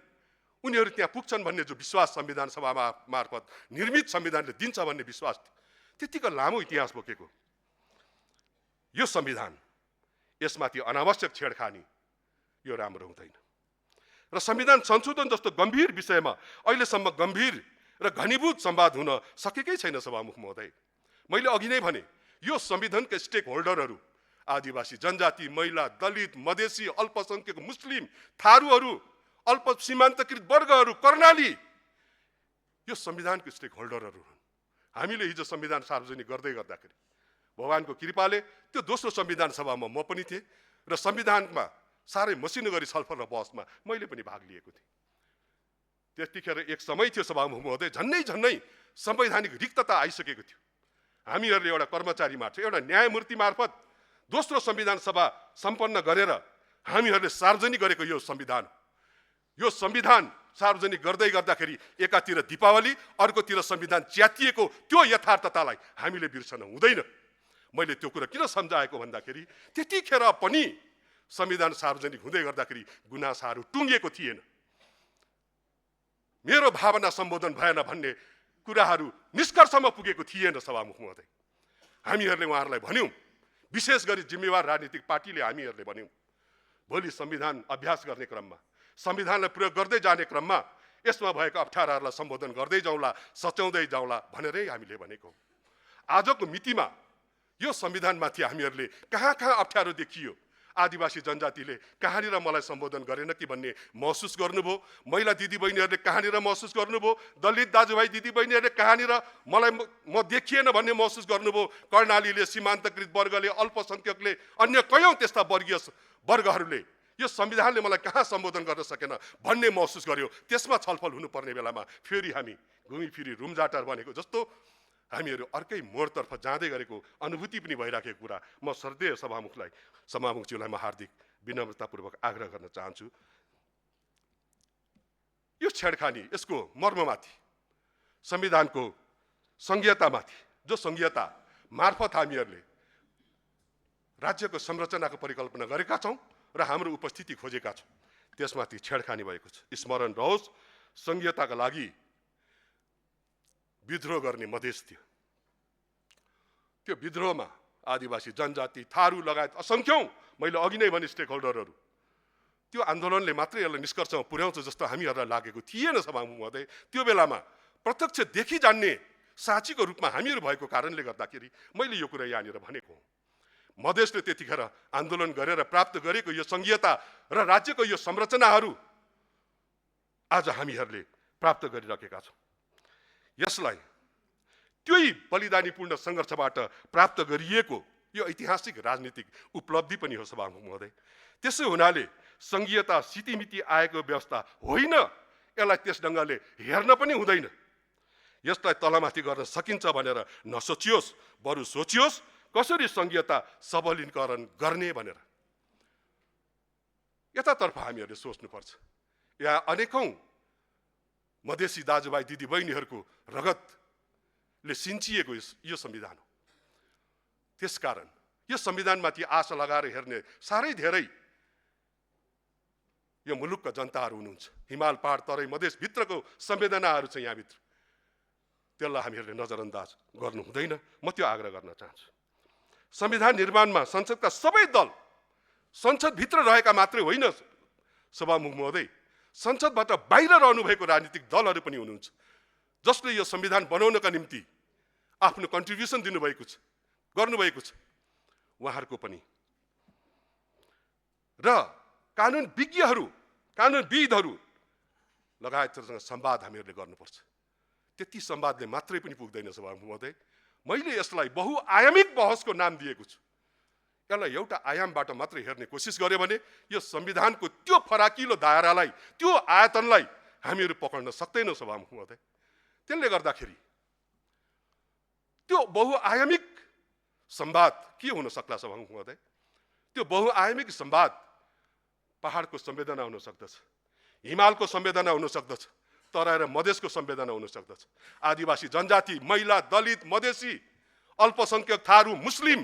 उनीहरू त्यहाँ पुग्छन् भन्ने जो विश्वास संविधान सभा मार्फत निर्मित संविधानले दिन्छ भन्ने विश्वास, त्यतिको लामो इतिहास बोकेको यो संविधान, यसमाथि अनावश्यक छेडखानी यो राम्रो हुँदैन। र संविधान संशोधन जस्तो गम्भीर विषयमा अहिलेसम्म गम्भीर र घनीभूत संवाद हुन सकेकै छैन सभामुख महोदय। मैले अघि नै भने यो संविधानका स्टेक होल्डरहरू आदिवासी जनजाति, महिला, दलित, मधेसी, अल्पसंख्यक, मुस्लिम, थारूहरू, अल्प सीमान्तकृत वर्गहरू, कर्णाली, यो संविधानको स्टेक होल्डरहरू हुन्। हामीले हिजो संविधान सार्वजनिक गर्दाखेरि भगवानको कृपाले त्यो दोस्रो संविधान सभामा म पनि थिएँ र संविधानमा साह्रै मसिनो गरी छलफल र बहसमा मैले पनि भाग लिएको थिएँ। त्यतिखेर एक समय थियो सभामुख महोदय, झन्नै संवैधानिक रिक्तता आइसकेको थियो। हामीहरूले एउटा कर्मचारी मार्फत, एउटा न्यायमूर्ति मार्फत दोस्रो संविधान सभा सम्पन्न गरेर हामीहरूले सार्वजनिक गरेको यो संविधान सार्वजनिक गर्दै गर्दाखेरि एकातिर दीपावली अर्कोतिर संविधान च्यातिएको त्यो यथार्थतालाई हामीले बिर्सन हुँदैन। मैले त्यो कुरा किन सम्झाएको भन्दाखेरि त्यतिखेर पनि संविधान सार्वजनिक हुँदै गर्दाखेरि गुनासाहरू टुङ्गिएको थिएन। मेरो भावना सम्बोधन भएन भन्ने कुराहरू निष्कर्षमा पुगेको थिएन सभामुख महोदय। हामीहरूले उहाँहरूलाई भन्यौँ, विशेष गरी जिम्मेवार राजनीतिक पार्टीले हामीहरूले भन्यौँ, भोलि संविधान अभ्यास गर्ने क्रममा, संविधानलाई प्रयोग गर्दै जाने क्रममा यसमा भएको अप्ठ्याराहरूलाई सम्बोधन गर्दै जाउँला, सच्याउँदै जाउँला भनेरै हामीले भनेको। आजको मितिमा यो संविधानमाथि हामीहरूले कहाँ कहाँ अप्ठ्यारो देखियो, आदिवासी जनजातिले कहाँनिर मलाई सम्बोधन गरेन कि भन्ने महसुस गर्नुभयो, महिला दिदीबहिनीहरूले कहाँनिर महसुस गर्नुभयो, दलित दाजुभाइ दिदीबहिनीहरूले कहाँनिर मलाई म देखिएन भन्ने महसुस गर्नुभयो, कर्णालीले, सीमान्तकृत वर्गले, अल्पसङ्ख्यकले, अन्य कयौँ त्यस्ता वर्गीय वर्गहरूले यो संविधानले मलाई कहाँ सम्बोधन गर्न सकेन भन्ने महसुस गर्यो। त्यसमा छलफल हुनुपर्ने बेलामा फेरि हामी घुमिफिरी रुमजाटार बनेको जस्तो हामीहरू अर्कै मोडतर्फ जाँदै गरेको अनुभूति पनि भइराखेको कुरा म श्रद्धेय सभामुखज्यूलाई म हार्दिक विनम्रतापूर्वक आग्रह गर्न चाहन्छु। यो छेडखानी, यसको मर्ममाथि, संविधानको संघीयतामाथि, जो संघीयता मार्फत हामीहरूले राज्यको संरचनाको परिकल्पना गरेका छौँ र हाम्रो उपस्थिति खोजेका छौँ, त्यसमाथि छेडखानी भएको छ। स्मरण रहोस्, संघीयताका लागि विद्रोह गर्ने मधेस थियो। त्यो विद्रोहमा आदिवासी जनजाति, थारू लगायत असङ्ख्यौं, मैले अघि नै भने स्टेक होल्डरहरू, त्यो आन्दोलनले मात्रै यसलाई निष्कर्षमा पुर्याउँछ जस्तो हामीहरूलाई लागेको थिएन सभामुख महोदय। त्यो बेलामा प्रत्यक्ष देखि जान्ने साक्षीको रूपमा हामीहरू भएको कारणले गर्दाखेरि मैले यो कुरा यहाँनिर भनेको हुँ। मधेसले त्यतिखेर आन्दोलन गरेर प्राप्त गरेको यो संघीयता र राज्यको यो संरचनाहरू आज हामीहरूले प्राप्त गरिराखेका छौँ। यसलाई त्यही बलिदानीपूर्ण सङ्घर्षबाट प्राप्त गरिएको यो ऐतिहासिक राजनीतिक उपलब्धि पनि हो सभामुख महोदय। त्यसै हुनाले संघीयता सितिमिति आएको व्यवस्था होइन, यसलाई त्यस ढङ्गले हेर्न पनि हुँदैन। यसलाई तलमाथि गर्न सकिन्छ भनेर नसोचियोस्, बरु सोचियोस् कसरी संघीयता सबलीकरण गर्ने भनेर। यतातर्फ हामीहरूले सोच्नुपर्छ। यहाँ अनेकौं मधेसी दाजुभाइ दिदीबहिनीहरूको रगतले सिन्चिएको यो संविधान हो। त्यसकारण यो संविधानमाथि आशा लगाएर हेर्ने साह्रै धेरै यो मुलुकका जनताहरू हुनुहुन्छ। हिमाल पहाड तराई मधेस भित्रको संवेदनाहरू छ यहाँभित्र, त्यसलाई हामीहरूले नजरअन्दाज गर्नु हुँदैन। म त्यो आग्रह गर्न चाहन्छु। संविधान निर्माणमा संसदका सबै दल, संसदभित्र रहेका मात्रै होइन सभामुख महोदय, संसदबाट बाहिर रहनुभएको राजनीतिक दलहरू पनि हुनुहुन्छ, जसले यो संविधान बनाउनका निम्ति आफ्नो कन्ट्रिब्युसन दिनुभएको छ, गर्नुभएको छ। उहाँहरूको पनि र कानुन विज्ञहरू, कानुनविदहरू लगायतसँग संवाद हामीहरूले गर्नुपर्छ। त्यति संवादले मात्रै पनि पुग्दैन सभामुख महोदय। मैले यसलाई बहुआयामिक बहसको नाम दिएको छु। यसलाई एउटा आयामबाट मात्रै हेर्ने कोसिस गर्यो भने यो संविधानको त्यो फराकिलो दायरालाई, त्यो आयतनलाई हामीहरू पक्र्न सक्दैनौँ सभामुख महोदय। त्यसले गर्दाखेरि त्यो बहुआयामिक संवाद के हुन सक्ला सभामुख महोदय? त्यो बहुआयामिक संवाद पहाडको संवेदना हुन सक्दछ, हिमालको संवेदना हुन सक्दछ, तराई र मधेसको संवेदना हुन सक्दछ, आदिवासी जनजाति, महिला, दलित, मधेसी, अल्पसंख्यक, थारू, मुस्लिम,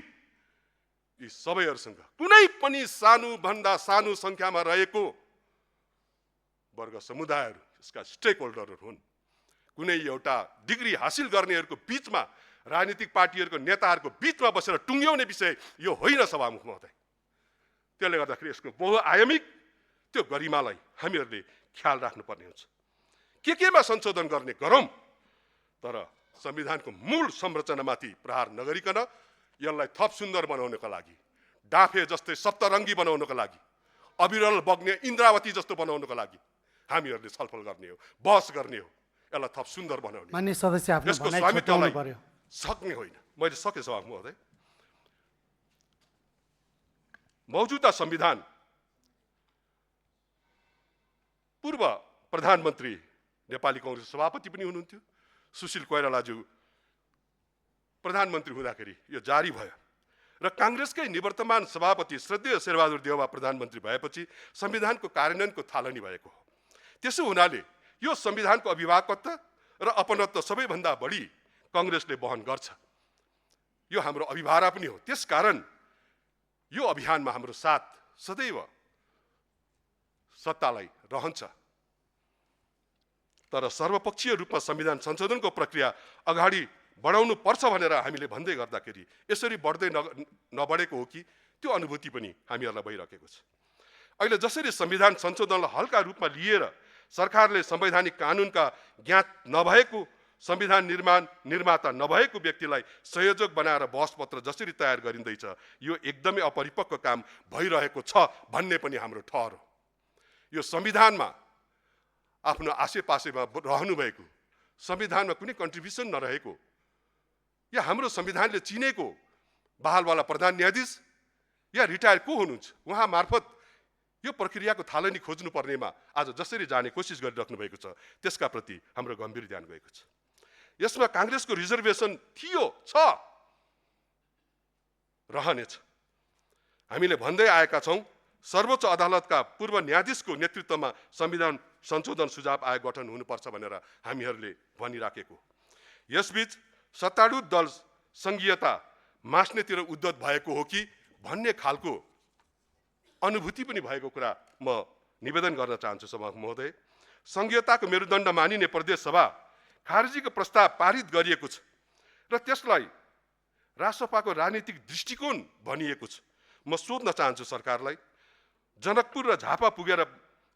यी सबैहरूसँग कुनै पनि सानोभन्दा सानो संख्यामा रहेको वर्ग समुदायहरू यसका स्टेक होल्डरहरू हुन्। कुनै एउटा डिग्री हासिल गर्नेहरूको बीचमा, राजनीतिक पार्टीहरूको नेताहरूको बीचमा बसेर टुङ्ग्याउने विषय यो होइन सभामुख महोदय। त्यसले गर्दाखेरि यसको बहुआयामिक त्यो गरिमालाई हामीहरूले ख्याल राख्नुपर्ने हुन्छ। केमा संशोधन गर्ने गरौँ, तर संविधानको मूल संरचनामाथि प्रहार नगरिकन यसलाई थप सुन्दर बनाउनका लागि, डाफे जस्तै सप्तरङ्गी बनाउनका लागि, अविरल बग्ने इन्द्रावती जस्तो बनाउनका लागि हामीहरूले छलफल गर्ने हो, बहस गर्ने हो। यसलाई थप सुन्दर बनाउने, मान्य सदस्य आफ्नो यसको भनाइ स्वामित्वलाई छुट्याउनु पर्यो। सक्ने होइन। मैले सके सभामुख महोदय। मौजूदा संविधान पूर्व प्रधानमन्त्री नेपाली कांग्रेस सभापति पनि हुनुहुन्थ्यो, सुशील कोइरालाज्यू प्रधानमन्त्री हुँदाखेरि यो जारी भयो र कांग्रेसकै निवर्तमान सभापति श्रद्धेय शेरबहादुर देउवा प्रधानमन्त्री भएपछि संविधानको कार्यान्वयनको थालनी भएको हो। त्यसो हुनाले यो संविधानको अभिभावकत्व र अपनत्व सबैभन्दा बढी कांग्रेसले वहन गर्छ। यो हाम्रो अभिभारा पनि हो। त्यसकारण यो अभियानमा हाम्रो साथ सदैव सत्तालाई रहन्छ। तर सर्वपक्षीय रूपमा संविधान संशोधनको प्रक्रिया अगाडि बढाउनु पर्छ भनेर हामीले भन्दै गर्दाखेरि यसरी बढ्दै नबढेको हो कि त्यो अनुभूति पनि हामीहरूलाई भइरहेको छ। अहिले जसरी संविधान संशोधनलाई हल्का रूपमा लिएर सरकारले संवैधानिक कानुनका ज्ञात नभएको, संविधान निर्माता नभएको व्यक्तिलाई संयोजक बनाएर बहसपत्र जसरी तयार गरिँदैछ, यो एकदमै अपरिपक्व काम भइरहेको छ भन्ने पनि हाम्रो ठहर हो। यो संविधानमा आफ्नो आसेपासेमा रहनुभएको, संविधानमा कुनै कन्ट्रिब्युसन नरहेको, या हाम्रो संविधानले चिनेको बहालवाला प्रधान न्यायाधीश या रिटायर को हुनुहुन्छ, उहाँ मार्फत यो प्रक्रियाको थालनी खोज्नु पर्नेमा आज जसरी जाने कोसिस गरिराख्नु भएको छ, त्यसका प्रति हाम्रो गम्भीर ध्यान गएको छ। यसमा कांग्रेसको रिजर्भेसन थियो, छ, रहनेछ। हामीले भन्दै आएका छौं, सर्वोच्च अदालतका पूर्व न्यायाधीशको नेतृत्वमा संविधान संशोधन सुझाव आयोग गठन हुनुपर्छ भनेर हामीहरूले भनिराखेको। यसबीच सत्तारूढ दल संघीयता मास्नेतिर उद्धत भएको हो कि भन्ने खालको अनुभूति पनि भएको कुरा म निवेदन गर्न चाहन्छु सभामुख महोदय। संघीयताको मेरुदण्ड मानिने प्रदेश सभा खारेजीको प्रस्ताव पारित गरिएको छ र त्यसलाई राष्ट्रसभाको राजनीतिक दृष्टिकोण भनिएको छ। म सोध्न चाहन्छु सरकारलाई, जनकपुर र झापा पुगेर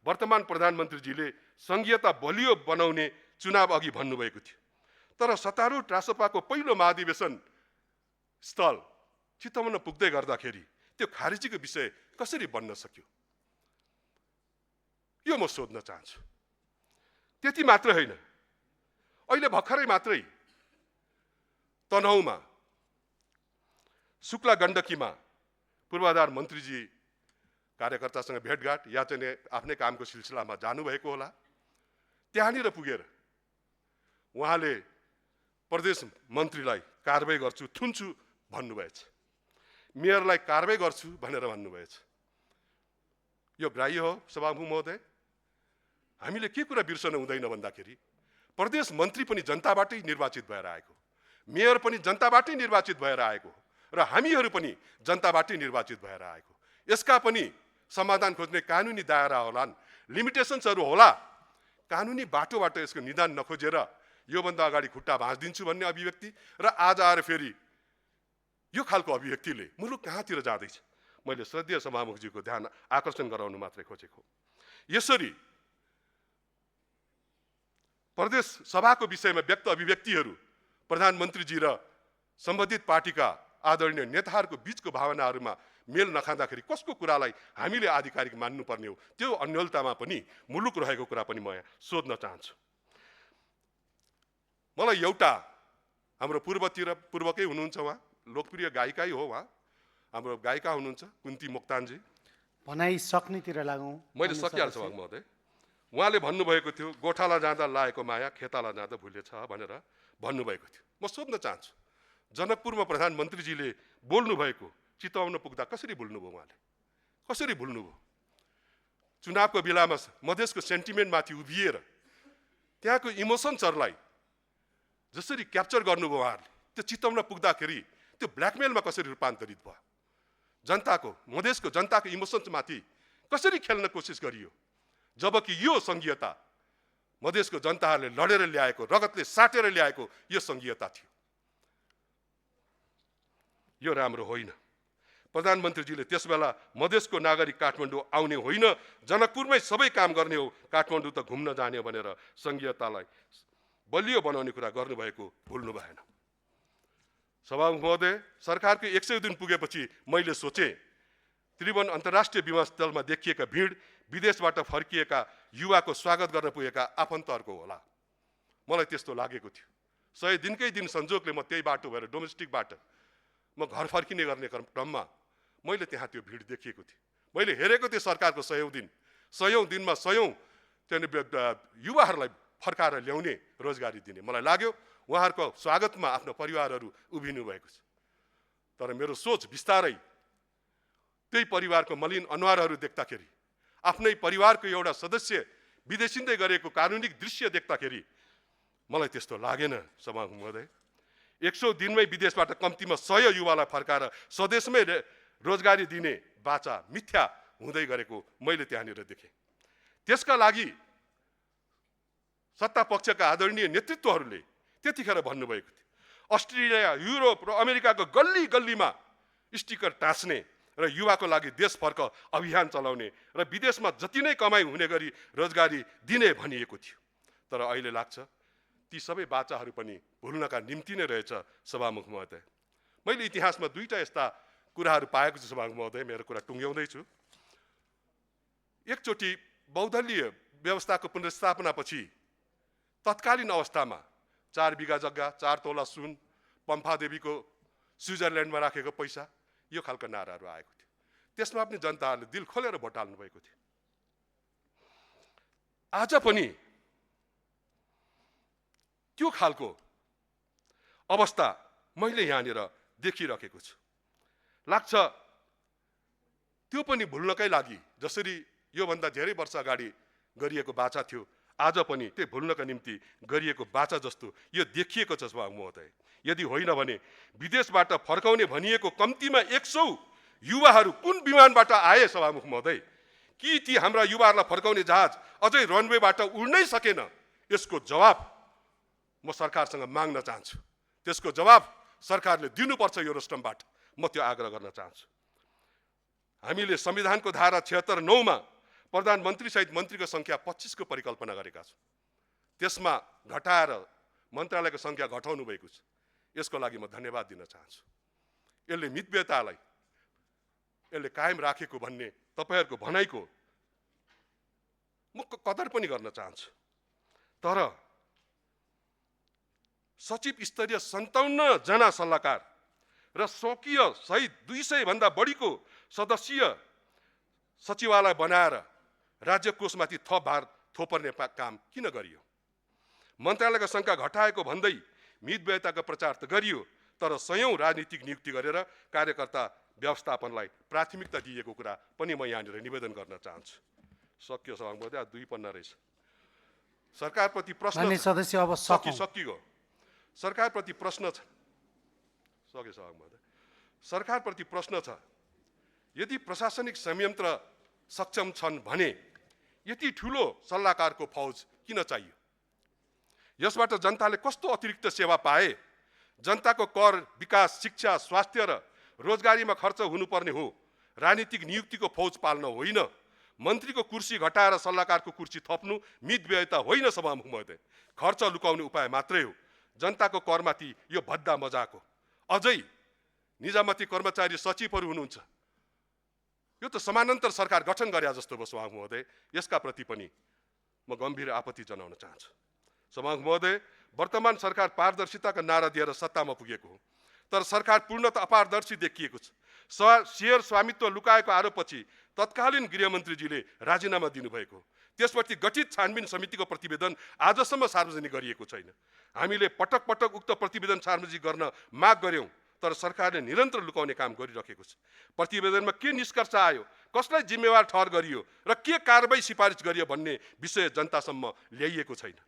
वर्तमान प्रधानमन्त्रीजीले संघीयता बलियो बनाउने चुनाव अघि भन्नुभएको थियो, तर सत्तारूढ राष्ट्रसभाको पहिलो महाधिवेशन स्थल चितवन पुग्दै गर्दाखेरि त्यो खारेजीको विषय कसरी बन्न सक्यो, यो म सोध्न चाहन्छु। त्यति मात्र होइन, अहिले भर्खरै मात्रै तनहुँमा शुक्ला गण्डकीमा पूर्वाधार मन्त्रीजी कार्यकर्तासँग भेटघाट या चाहिँ आफ्नै कामको सिलसिलामा जानुभएको होला। त्यहाँनिर पुगेर उहाँले प्रदेश मन्त्रीलाई कारबाही गर्छु, थुन्छु भन्नुभएछ, मेयरलाई कारबाही गर्छु भनेर भन्नुभएछ। यो ग्राह्य हो सभामुख महोदय। हामीले के कुरा बिर्सन हुँदैन भन्दाखेरि प्रदेश मन्त्री पनि जनताबाटै निर्वाचित भएर आएको, मेयर पनि जनताबाटै निर्वाचित भएर आएको र हामीहरू पनि जनताबाटै निर्वाचित भएर आएको। यसका पनि समाधान खोज्ने कानुनी दायरा होलान्, लिमिटेसन्सहरू होला। कानुनी बाटोबाट यसको निदान नखोजेर योभन्दा अगाडि खुट्टा भाँचिदिन्छु भन्ने अभिव्यक्ति र आज आएर फेरि यो खालको अभिव्यक्तिले मुलुक कहाँतिर जाँदैछ, मैले श्रद्धेय सभामुखजीको ध्यान आकर्षण गराउनु मात्रै खोजेको। यसरी प्रदेश सभाको विषयमा व्यक्त अभिव्यक्तिहरू प्रधानमन्त्रीजी र सम्बन्धित पार्टीका आदरणीय नेताहरूको बीचको भावनाहरूमा मेल नखाँदाखेरि कसको कुरालाई हामीले आधिकारिक मान्नुपर्ने हो, त्यो अन्यलतामा पनि मुलुक रहेको कुरा पनि म सोध्न चाहन्छु। मलाई एउटा हाम्रो पूर्वकै हुनुहुन्छ, उहाँ लोकप्रिय गायिका हो, उहाँ हाम्रो गायिका हुनुहुन्छ कुन्ती मोक्तानजी। भनाइ सक्नेतिर लागौँ। मैले सकिहाल्छु महोदय। उहाँले भन्नुभएको थियो, गोठाला जाँदा लाएको माया खेताला जाँदा भुलेछ भनेर भन्नुभएको थियो। म सोध्न चाहन्छु, जनकपुरमा प्रधानमन्त्रीजीले बोल्नुभएको चितवन पुग्दा कसरी भुल्नुभयो, उहाँले कसरी भुल्नुभयो? चुनावको बेलामा मधेसको सेन्टिमेन्टमाथि उभिएर त्यहाँको इमोसन्सहरूलाई जसरी क्याप्चर गर्नुभयो उहाँहरूले, त्यो चितवन पुग्दाखेरि त्यो ब्ल्याकमेलमा कसरी रूपान्तरित भयो? जनताको, मधेसको जनताको इमोसन्समाथि कसरी खेल्न कोसिस गरियो? जबकि यो संघीयता मधेसको जनताहरूले लडेर ल्याएको, रगतले साटेर ल्याएको यो संघीयता थियो। यो राम्रो होइन। प्रधानमन्त्रीजीले त्यसबेला मधेसको नागरिक काठमाडौँ आउने होइन, जनकपुरमै सबै काम गर्ने हो, काठमाडौँ त घुम्न जाने हो भनेर संघीयतालाई बलियो बनाउने कुरा गर्नुभएको भुल्नु भएन। सभामुख महोदय, सरकारको 100 दिन पुगेपछि मैले सोचेँ त्रिभुवन अन्तर्राष्ट्रिय विमानस्थलमा देखिएका भिड विदेशबाट फर्किएका युवाको स्वागत गर्न पुगेका आफन्तहरूको होला। मलाई त्यस्तो लागेको थियो। 100 दिनकै दिन संजोगले म त्यही बाटो भएर डोमेस्टिकबाट म घर फर्किने गर्ने क्रममा मैले त्यहाँ त्यो भिड देखिएको थिएँ। मैले हेरेको थिएँ सरकारको 100 दिनमा 100 युवाहरूलाई फर्काएर ल्याउने, रोजगारी दिने। मलाई लाग्यो उहाँहरूको स्वागतमा आफ्नो परिवारहरू उभिनु भएको छ। तर मेरो सोच बिस्तारै त्यही परिवारको मलिन अनुहारहरू देख्दाखेरि, आफ्नै परिवारको एउटा सदस्य विदेशिँदै गरेको कानुनिक दृश्य देख्दाखेरि मलाई त्यस्तो लागेन सभामुख महोदय। 100 दिनमै विदेशबाट कम्तीमा 100 युवालाई फर्काएर स्वदेशमै रोजगारी दिने बाचा मिथ्या हुँदै गरेको मैले त्यहाँनिर देखेँ। त्यसका लागि सत्ता पक्षका आदरणीय नेतृत्वहरूले त्यतिखेर भन्नुभएको थियो अस्ट्रेलिया, युरोप र अमेरिकाको गल्ली गल्लीमा स्टिकर टाँच्ने र युवाको लागि देश फर्क अभियान चलाउने र विदेशमा जति नै कमाइ हुने गरी रोजगारी दिने भनिएको थियो। तर अहिले लाग्छ ती सबै बाचाहरू पनि भुल्नका निम्ति नै रहेछ सभामुख महोदय। मैले इतिहासमा दुईटा यस्ता कुराहरू पाएको छु सभामुख महोदय, मेरो कुरा टुङ्ग्याउँदैछु। एकचोटि बहुदलीय व्यवस्थाको पुनर्स्थापनापछि तत्कालीन अवस्थामा 4 बिघा जग्गा, 4 तोला सुन, पम्फादेवीको स्विजरल्यान्डमा राखेको पैसा, यो खालका नाराहरू आएको थियो। त्यसमा पनि जनताहरूले दिल खोलेर भोट हाल्नु भएको थियो। आज पनि त्यो खालको अवस्था मैले यहाँनिर देखिरहेको छु। लाग्छ त्यो पनि भुल्नकै लागि जसरी योभन्दा धेरै वर्ष अगाडि गरिएको बाचा थियो, आज पनि त्यो भुल्नका निम्ति गरिएको बाचा जस्तो यो देखिएको छ सभामुख महोदय। यदि होइन भने विदेशबाट फर्काउने भनिएको कम्तीमा 100 युवाहरू कुन विमानबाट आए सभामुख महोदय? कि ती हाम्रा युवाहरूलाई फर्काउने जहाज अझै रनवेबाट उड्नै सकेन? यसको जवाब म सरकारसँग माग्न चाहन्छु। त्यसको जवाब सरकारले दिनुपर्छ यो रोस्टमबाट, म त्यो आग्रह गर्न चाहन्छु। हामीले संविधानको धारा 76(9) मा प्रधानमन्त्री सहित मन्त्रीको संख्या 25 को परिकल्पना गरेका छौँ। त्यसमा घटाएर मन्त्रालयको संख्या घटाउनु भएको छ। यसको लागि म धन्यवाद दिन चाहन्छु। यसले मितव्ययतालाई यसले कायम राखेको भन्ने तपाईहरुको भनाइको म कदर पनि गर्न चाहन्छु। तर सचिव स्तरीय 57 जना सल्लाहकार र स्वकीय सहित 200 भन्दा बढीको सदस्यीय सचिवालय बनाएर राज्य कोषमाथि थप भार थोपर्ने काम किन गरियो? मन्त्रालयको संख्या घटाएको भन्दै मितव्ययताको प्रचार त गरियो, तर सयौं राजनीतिक नियुक्ति गरेर कार्यकर्ता व्यवस्थापनलाई प्राथमिकता दिएको कुरा पनि म यहाँनिर निवेदन गर्न चाहन्छु। सक्यो सभामुख महोदय, 2 पन्ना रहेछ। सरकारप्रति प्रश्न सदस्य अब सकियो। सरकारप्रति प्रश्न छ। सक्यो सभामुख महोदय। सरकारप्रति प्रश्न छ, यदि प्रशासनिक संयन्त्र सक्षम छन् भने यति ठूलो सल्लाहकारको फौज किन चाहियो? यसबाट जनताले कस्तो अतिरिक्त सेवा पाए? जनताको कर, विकास, शिक्षा, स्वास्थ्य र रोजगारीमा खर्च हुनुपर्ने हो, राजनीतिक नियुक्तिको फौज पाल्न होइन। मन्त्रीको कुर्सी घटाएर सल्लाहकारको कुर्सी थप्नु मितव्ययता होइन सभामुख महोदय, खर्च लुकाउने उपाय मात्रै हो। जनताको करमाथि यो भद्दा मजाक हो। अझै निजामती कर्मचारी सचिवहरू हुनुहुन्छ, यो त समानान्तर सरकार गठन गरे जस्तो भयो सभामुख महोदय। यसका प्रति पनि म गम्भीर आपत्ति जनाउन चाहन्छु। सभामुख महोदय, वर्तमान सरकार पारदर्शिताका नारा दिएर सत्तामा पुगेको हो, तर सरकार पूर्णतः अपारदर्शी देखिएको छ। शेयर स्वामित्व लुकाएको आरोपपछि तत्कालीन गृहमन्त्रीजीले राजीनामा दिनुभएको हो। त्यसपछि गठित छानबिन समितिको प्रतिवेदन आजसम्म सार्वजनिक गरिएको छैन। हामीले पटक पटक उक्त प्रतिवेदन सार्वजनिक गर्न माग गर्यौं, तर सरकारले निरन्तर लुकाउने काम गरिरहेको छ। प्रतिवेदनमा के निष्कर्ष आयो, कसलाई जिम्मेवार ठहर गरियो र के कारबाही सिफारिस गरियो भन्ने विषय जनतासम्म ल्याइएको छैन।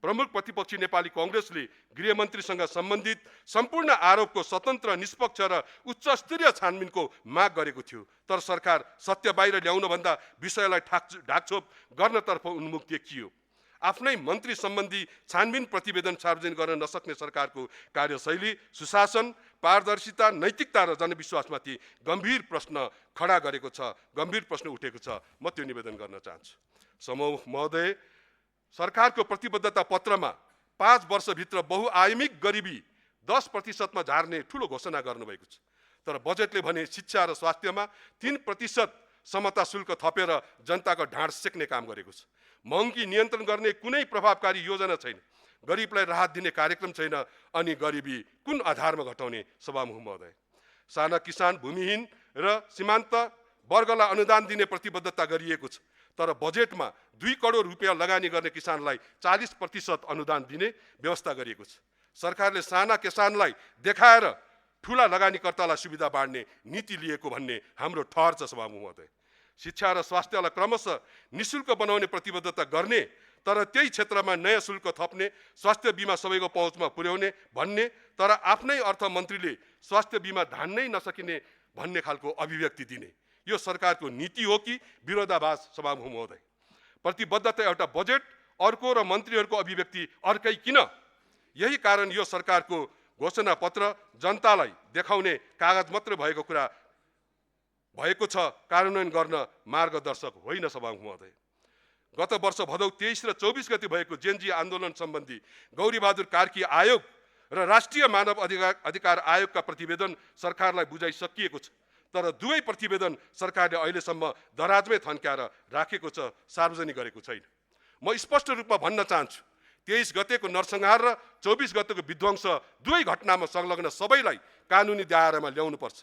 प्रमुख प्रतिपक्षी नेपाली कांग्रेसले गृहमन्त्रीसँग सम्बन्धित सम्पूर्ण आरोपको स्वतन्त्र, निष्पक्ष र उच्च स्तरीय छानबिनको माग गरेको थियो, तर सरकार सत्य बाहिर ल्याउन भन्दा विषयलाई ढाकछोप गर्नतर्फ उन्मुख देखियो। आफ्नै मन्त्री सम्बन्धी छानबिन प्रतिवेदन सार्वजनिक गर्न नसक्ने सरकारको कार्यशैली, सुशासन, पारदर्शिता, नैतिकता र जनविश्वासमाथि गम्भीर प्रश्न खडा गरेको छ, गम्भीर प्रश्न उठेको छ। म त्यो निवेदन गर्न चाहन्छु। सभामुख महोदय, सरकारको प्रतिबद्धता पत्रमा 5 वर्षभित्र बहुआयामिक गरिबी 10% मा झार्ने ठूलो घोषणा गर्नुभएको छ, तर बजेटले भने शिक्षा र स्वास्थ्यमा 3% समता शुल्क थपेर जनताको ढाड सेक्ने काम गरेको छ। महँगी नियन्त्रण गर्ने कुनै प्रभावकारी योजना छैन, गरिबलाई राहत दिने कार्यक्रम छैन, अनि गरिबी कुन आधारमा घटाउने सभामुख महोदय? साना किसान, भूमिहीन र सीमान्त वर्गलाई अनुदान दिने प्रतिबद्धता गरिएको छ, तर बजेटमा 2 करोड रुपैयाँ लगानी गर्ने किसानलाई 40% अनुदान दिने व्यवस्था गरिएको छ। सरकारले साना किसानलाई देखाएर ठूला लगानीकर्तालाई सुविधा बाँड्ने नीति लिएको भन्ने हाम्रो ठहर छ सभामुख महोदय। शिक्षा र स्वास्थ्यलाई क्रमशः निशुल्क बनाउने प्रतिबद्धता गर्ने, तर त्यही क्षेत्रमा नयाँ शुल्क थप्ने, स्वास्थ्य बिमा सबैको पहुँचमा पुर्याउने भन्ने, तर आफ्नै अर्थमन्त्रीले स्वास्थ्य बिमा धान्नै नसकिने भन्ने खालको अभिव्यक्ति दिने, यो सरकारको नीति हो कि विरोधाभास? सभामुख महोदय, प्रतिबद्धता एउटा बजेट, अर्को र मन्त्रीहरूको अभिव्यक्ति अर्कै किन? यही कारण यो सरकारको घोषणा पत्र जनतालाई देखाउने कागज मात्र भएको छ, कार्यान्वयन गर्न मार्गदर्शक होइन। सभामुख महोदय, गत वर्ष भदौ 23 र 24 गते भएको जेनजी आन्दोलन सम्बन्धी गौरीबहादुर कार्की आयोग र राष्ट्रिय मानव अधिकार आयोगका प्रतिवेदन सरकारलाई बुझाइसकिएको छ, तर दुवै प्रतिवेदन सरकारले अहिलेसम्म दराजमै थन्क्याएर राखेको छ, सार्वजनिक गरेको छैन। म स्पष्ट रूपमा भन्न चाहन्छु, 23 गतेको नरसंहार र 24 गतेको विध्वंस दुवै घटनामा संलग्न सबैलाई कानुनी दायरामा ल्याउनुपर्छ।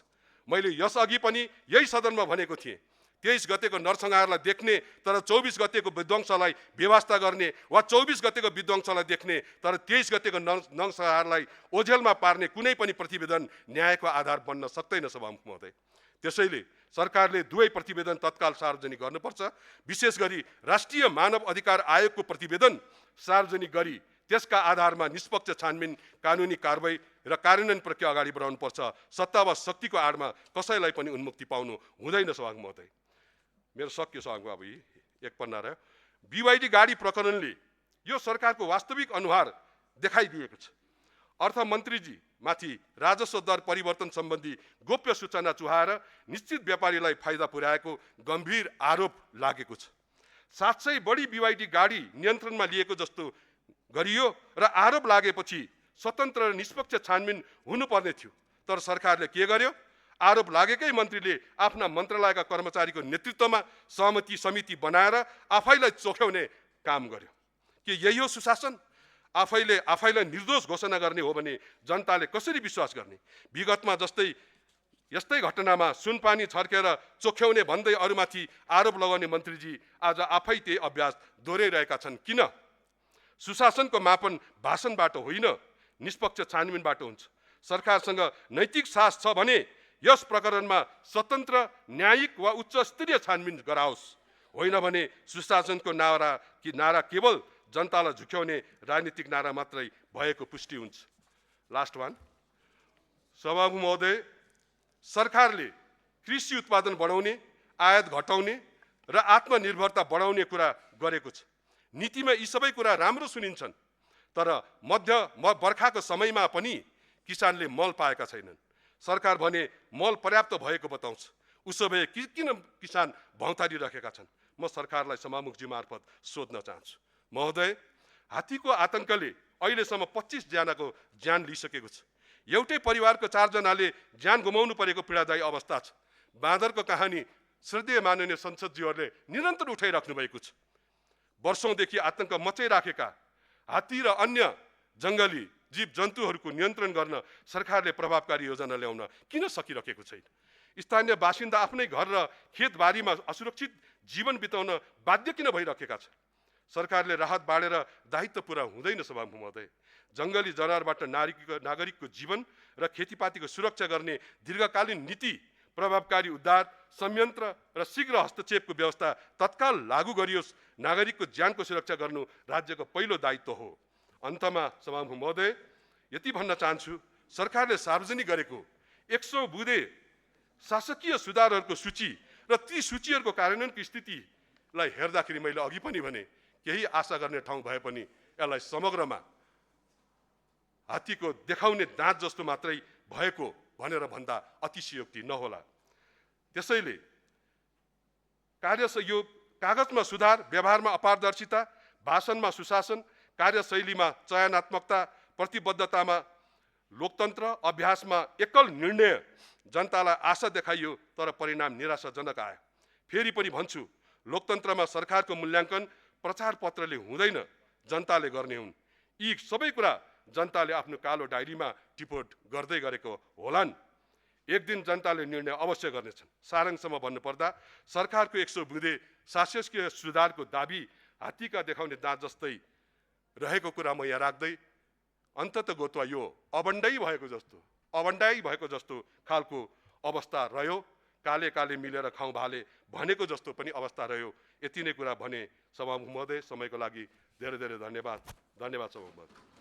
मैले यसअघि पनि यही सदनमा भनेको थिएँ, 23 गतेको नरसंहारलाई देख्ने तर 24 गतेको विध्वंसलाई बेवास्ता गर्ने, वा 24 गतेको विध्वंसलाई देख्ने तर 23 गतेको नरसंहारलाई ओझेलमा पार्ने कुनै पनि प्रतिवेदन न्यायको आधार बन्न सक्दैन। सभामुख महोदय, त्यसैले सरकारले दुवै प्रतिवेदन तत्काल सार्वजनिक गर्नुपर्छ। विशेष गरी राष्ट्रिय मानव अधिकार आयोगको प्रतिवेदन सार्वजनिक गरी त्यसका आधारमा निष्पक्ष छानबिन, कानुनी कारबाही र कार्यान्वयन प्रक्रिया अगाडि बढाउनुपर्छ। सत्ता वा शक्तिको आडमा कसैलाई पनि उन्मुक्ति पाउनु हुँदैन। सभामुख महोदय, मेरो सक्यो सभामुख, अब एक पन्ना रह्यो। BYD गाडी प्रकरणले यो सरकारको वास्तविक अनुहार देखाइदिएको छ। अर्थमन्त्रीजी माथि राजस्व दर परिवर्तन सम्बन्धी गोप्य सूचना चुहाएर निश्चित व्यापारीलाई फाइदा पुर्याएको गम्भीर आरोप लागेको छ। 700 बढी BYD गाडी नियन्त्रणमा लिएको जस्तो गरियो र आरोप लागेपछि स्वतन्त्र र निष्पक्ष छानबिन हुनुपर्ने थियो, तर सरकारले के गर्यो? आरोप लागेकै मन्त्रीले आफ्ना मन्त्रालयका कर्मचारीको नेतृत्वमा सहमति समिति बनाएर आफैलाई चोख्याउने काम गर्यो। के यही हो सुशासन? आफैलाई निर्दोष घोषणा गर्ने हो भने जनताले कसरी विश्वास गर्ने? विगतमा यस्तै घटनामा सुनपानी छर्केर चोख्याउने भन्दै अरूमाथि आरोप लगाउने मन्त्रीजी आज आफै त्यही अभ्यास दोहोऱ्याइरहेका छन्। किन? सुशासनको मापन भाषणबाट होइन, निष्पक्ष छानबिनबाट हुन्छ। सरकारसँग नैतिक साहस छ भने यस प्रकरणमा स्वतन्त्र, न्यायिक वा उच्च स्तरीय छानबिन गराओस्, होइन भने सुशासनको नारा केवल जनतालाई झुक्याउने राजनीतिक नारा मात्रै भएको पुष्टि हुन्छ। Last one. सभामुख महोदय, सरकारले कृषि उत्पादन बढाउने, आयात घटाउने र आत्मनिर्भरता बढाउने कुरा गरेको छ। नीतिमा यी सबै कुरा राम्रो सुनिन्छन्, तर बर्खाको समयमा पनि किसानले मल पाएका छैनन्। सरकार भने मल पर्याप्त भएको बताउँछ। उसो भए किन किसान भौतारिरहेका छन्? म सरकारलाई सभामुखजी मार्फत सोध्न चाहन्छु। महोदय, हात्तीको आतंकले अहिलेसम्म 25 जनाको ज्यान लिइसकेको छ। एउटै परिवारको 4 जनाले ज्यान गुमाउनु परेको पीडादायी अवस्था छ। बाँदरको कहानी श्रद्धेय माननीय संसदज्यूहरूले निरन्तर उठाइराख्नु भएको छ। वर्षौंदेखि आतंक मचाइराखेका हात्ती र अन्य जङ्गली जीव जन्तुहरूको नियन्त्रण गर्न सरकारले प्रभावकारी योजना ल्याउन किन सकिरहेको छैन? स्थानीय बासिन्दा आफ्नै घर र खेतबारीमा असुरक्षित जीवन बिताउन बाध्य किन भइरहेका छन्? सरकारले राहत बाँडेर दायित्व पुरा हुँदैन। सभामुख महोदय, जङ्गली जनावरबाट नागरिकको जीवन र खेतीपातीको सुरक्षा गर्ने दीर्घकालीन नीति, प्रभावकारी उद्धार संयन्त्र र शीघ्र हस्तक्षेपको व्यवस्था तत्काल लागू गरियोस्। नागरिकको ज्यानको सुरक्षा गर्नु राज्यको पहिलो दायित्व हो। अन्तमा सभामुख महोदय, यति भन्न चाहन्छु, सरकारले सार्वजनिक गरेको 100 बुँदे शासकीय सुधारहरूको सूची र ती सूचीहरूको कार्यान्वयनको स्थितिलाई हेर्दाखेरि मैले अघि पनि भने केही आशा गर्ने ठाउँ भए पनि यसलाई समग्रमा हात्तीको देखाउने दाँत जस्तो मात्रै भएको भनेर भन्दा अतिशयोक्ति नहोला। त्यसैले यो कागजमा सुधार, व्यवहारमा अपारदर्शिता, भाषणमा सुशासन, कार्यशैलीमा चयनात्मकता, प्रतिबद्धतामा लोकतन्त्र, अभ्यासमा एकल निर्णय जनतालाई आशा देखाइयो तर परिणाम निराशाजनक आयो। फेरि पनि भन्छु, लोकतन्त्रमा सरकारको मूल्याङ्कन प्रचार पत्रले हुँदैन, जनताले गर्ने हुन्। यी सबै कुरा जनताले आफ्नो कालो डायरीमा टिपोट गर्दै गरेको होलान्। एक दिन जनताले निर्णय अवश्य गर्नेछन्। सारांशमा भन्नुपर्दा सरकारको 100 बुँदे शासकीय सुधारको दाबी हात्तीका देखाउने दाँत जस्तै रहेको कुरा म यहाँ राख्दै अन्तत गोत्वा यो अबन्डाई भएको जस्तो खालको अवस्था रह्यो। काले काले मिलेर खाउँ भाले भनेको जस्तो पनि अवस्था रह्यो। यति नै कुरा भने सभामुख महोदय, समयको लागि धेरै धेरै धन्यवाद। धन्यवाद सभामुख महोदय।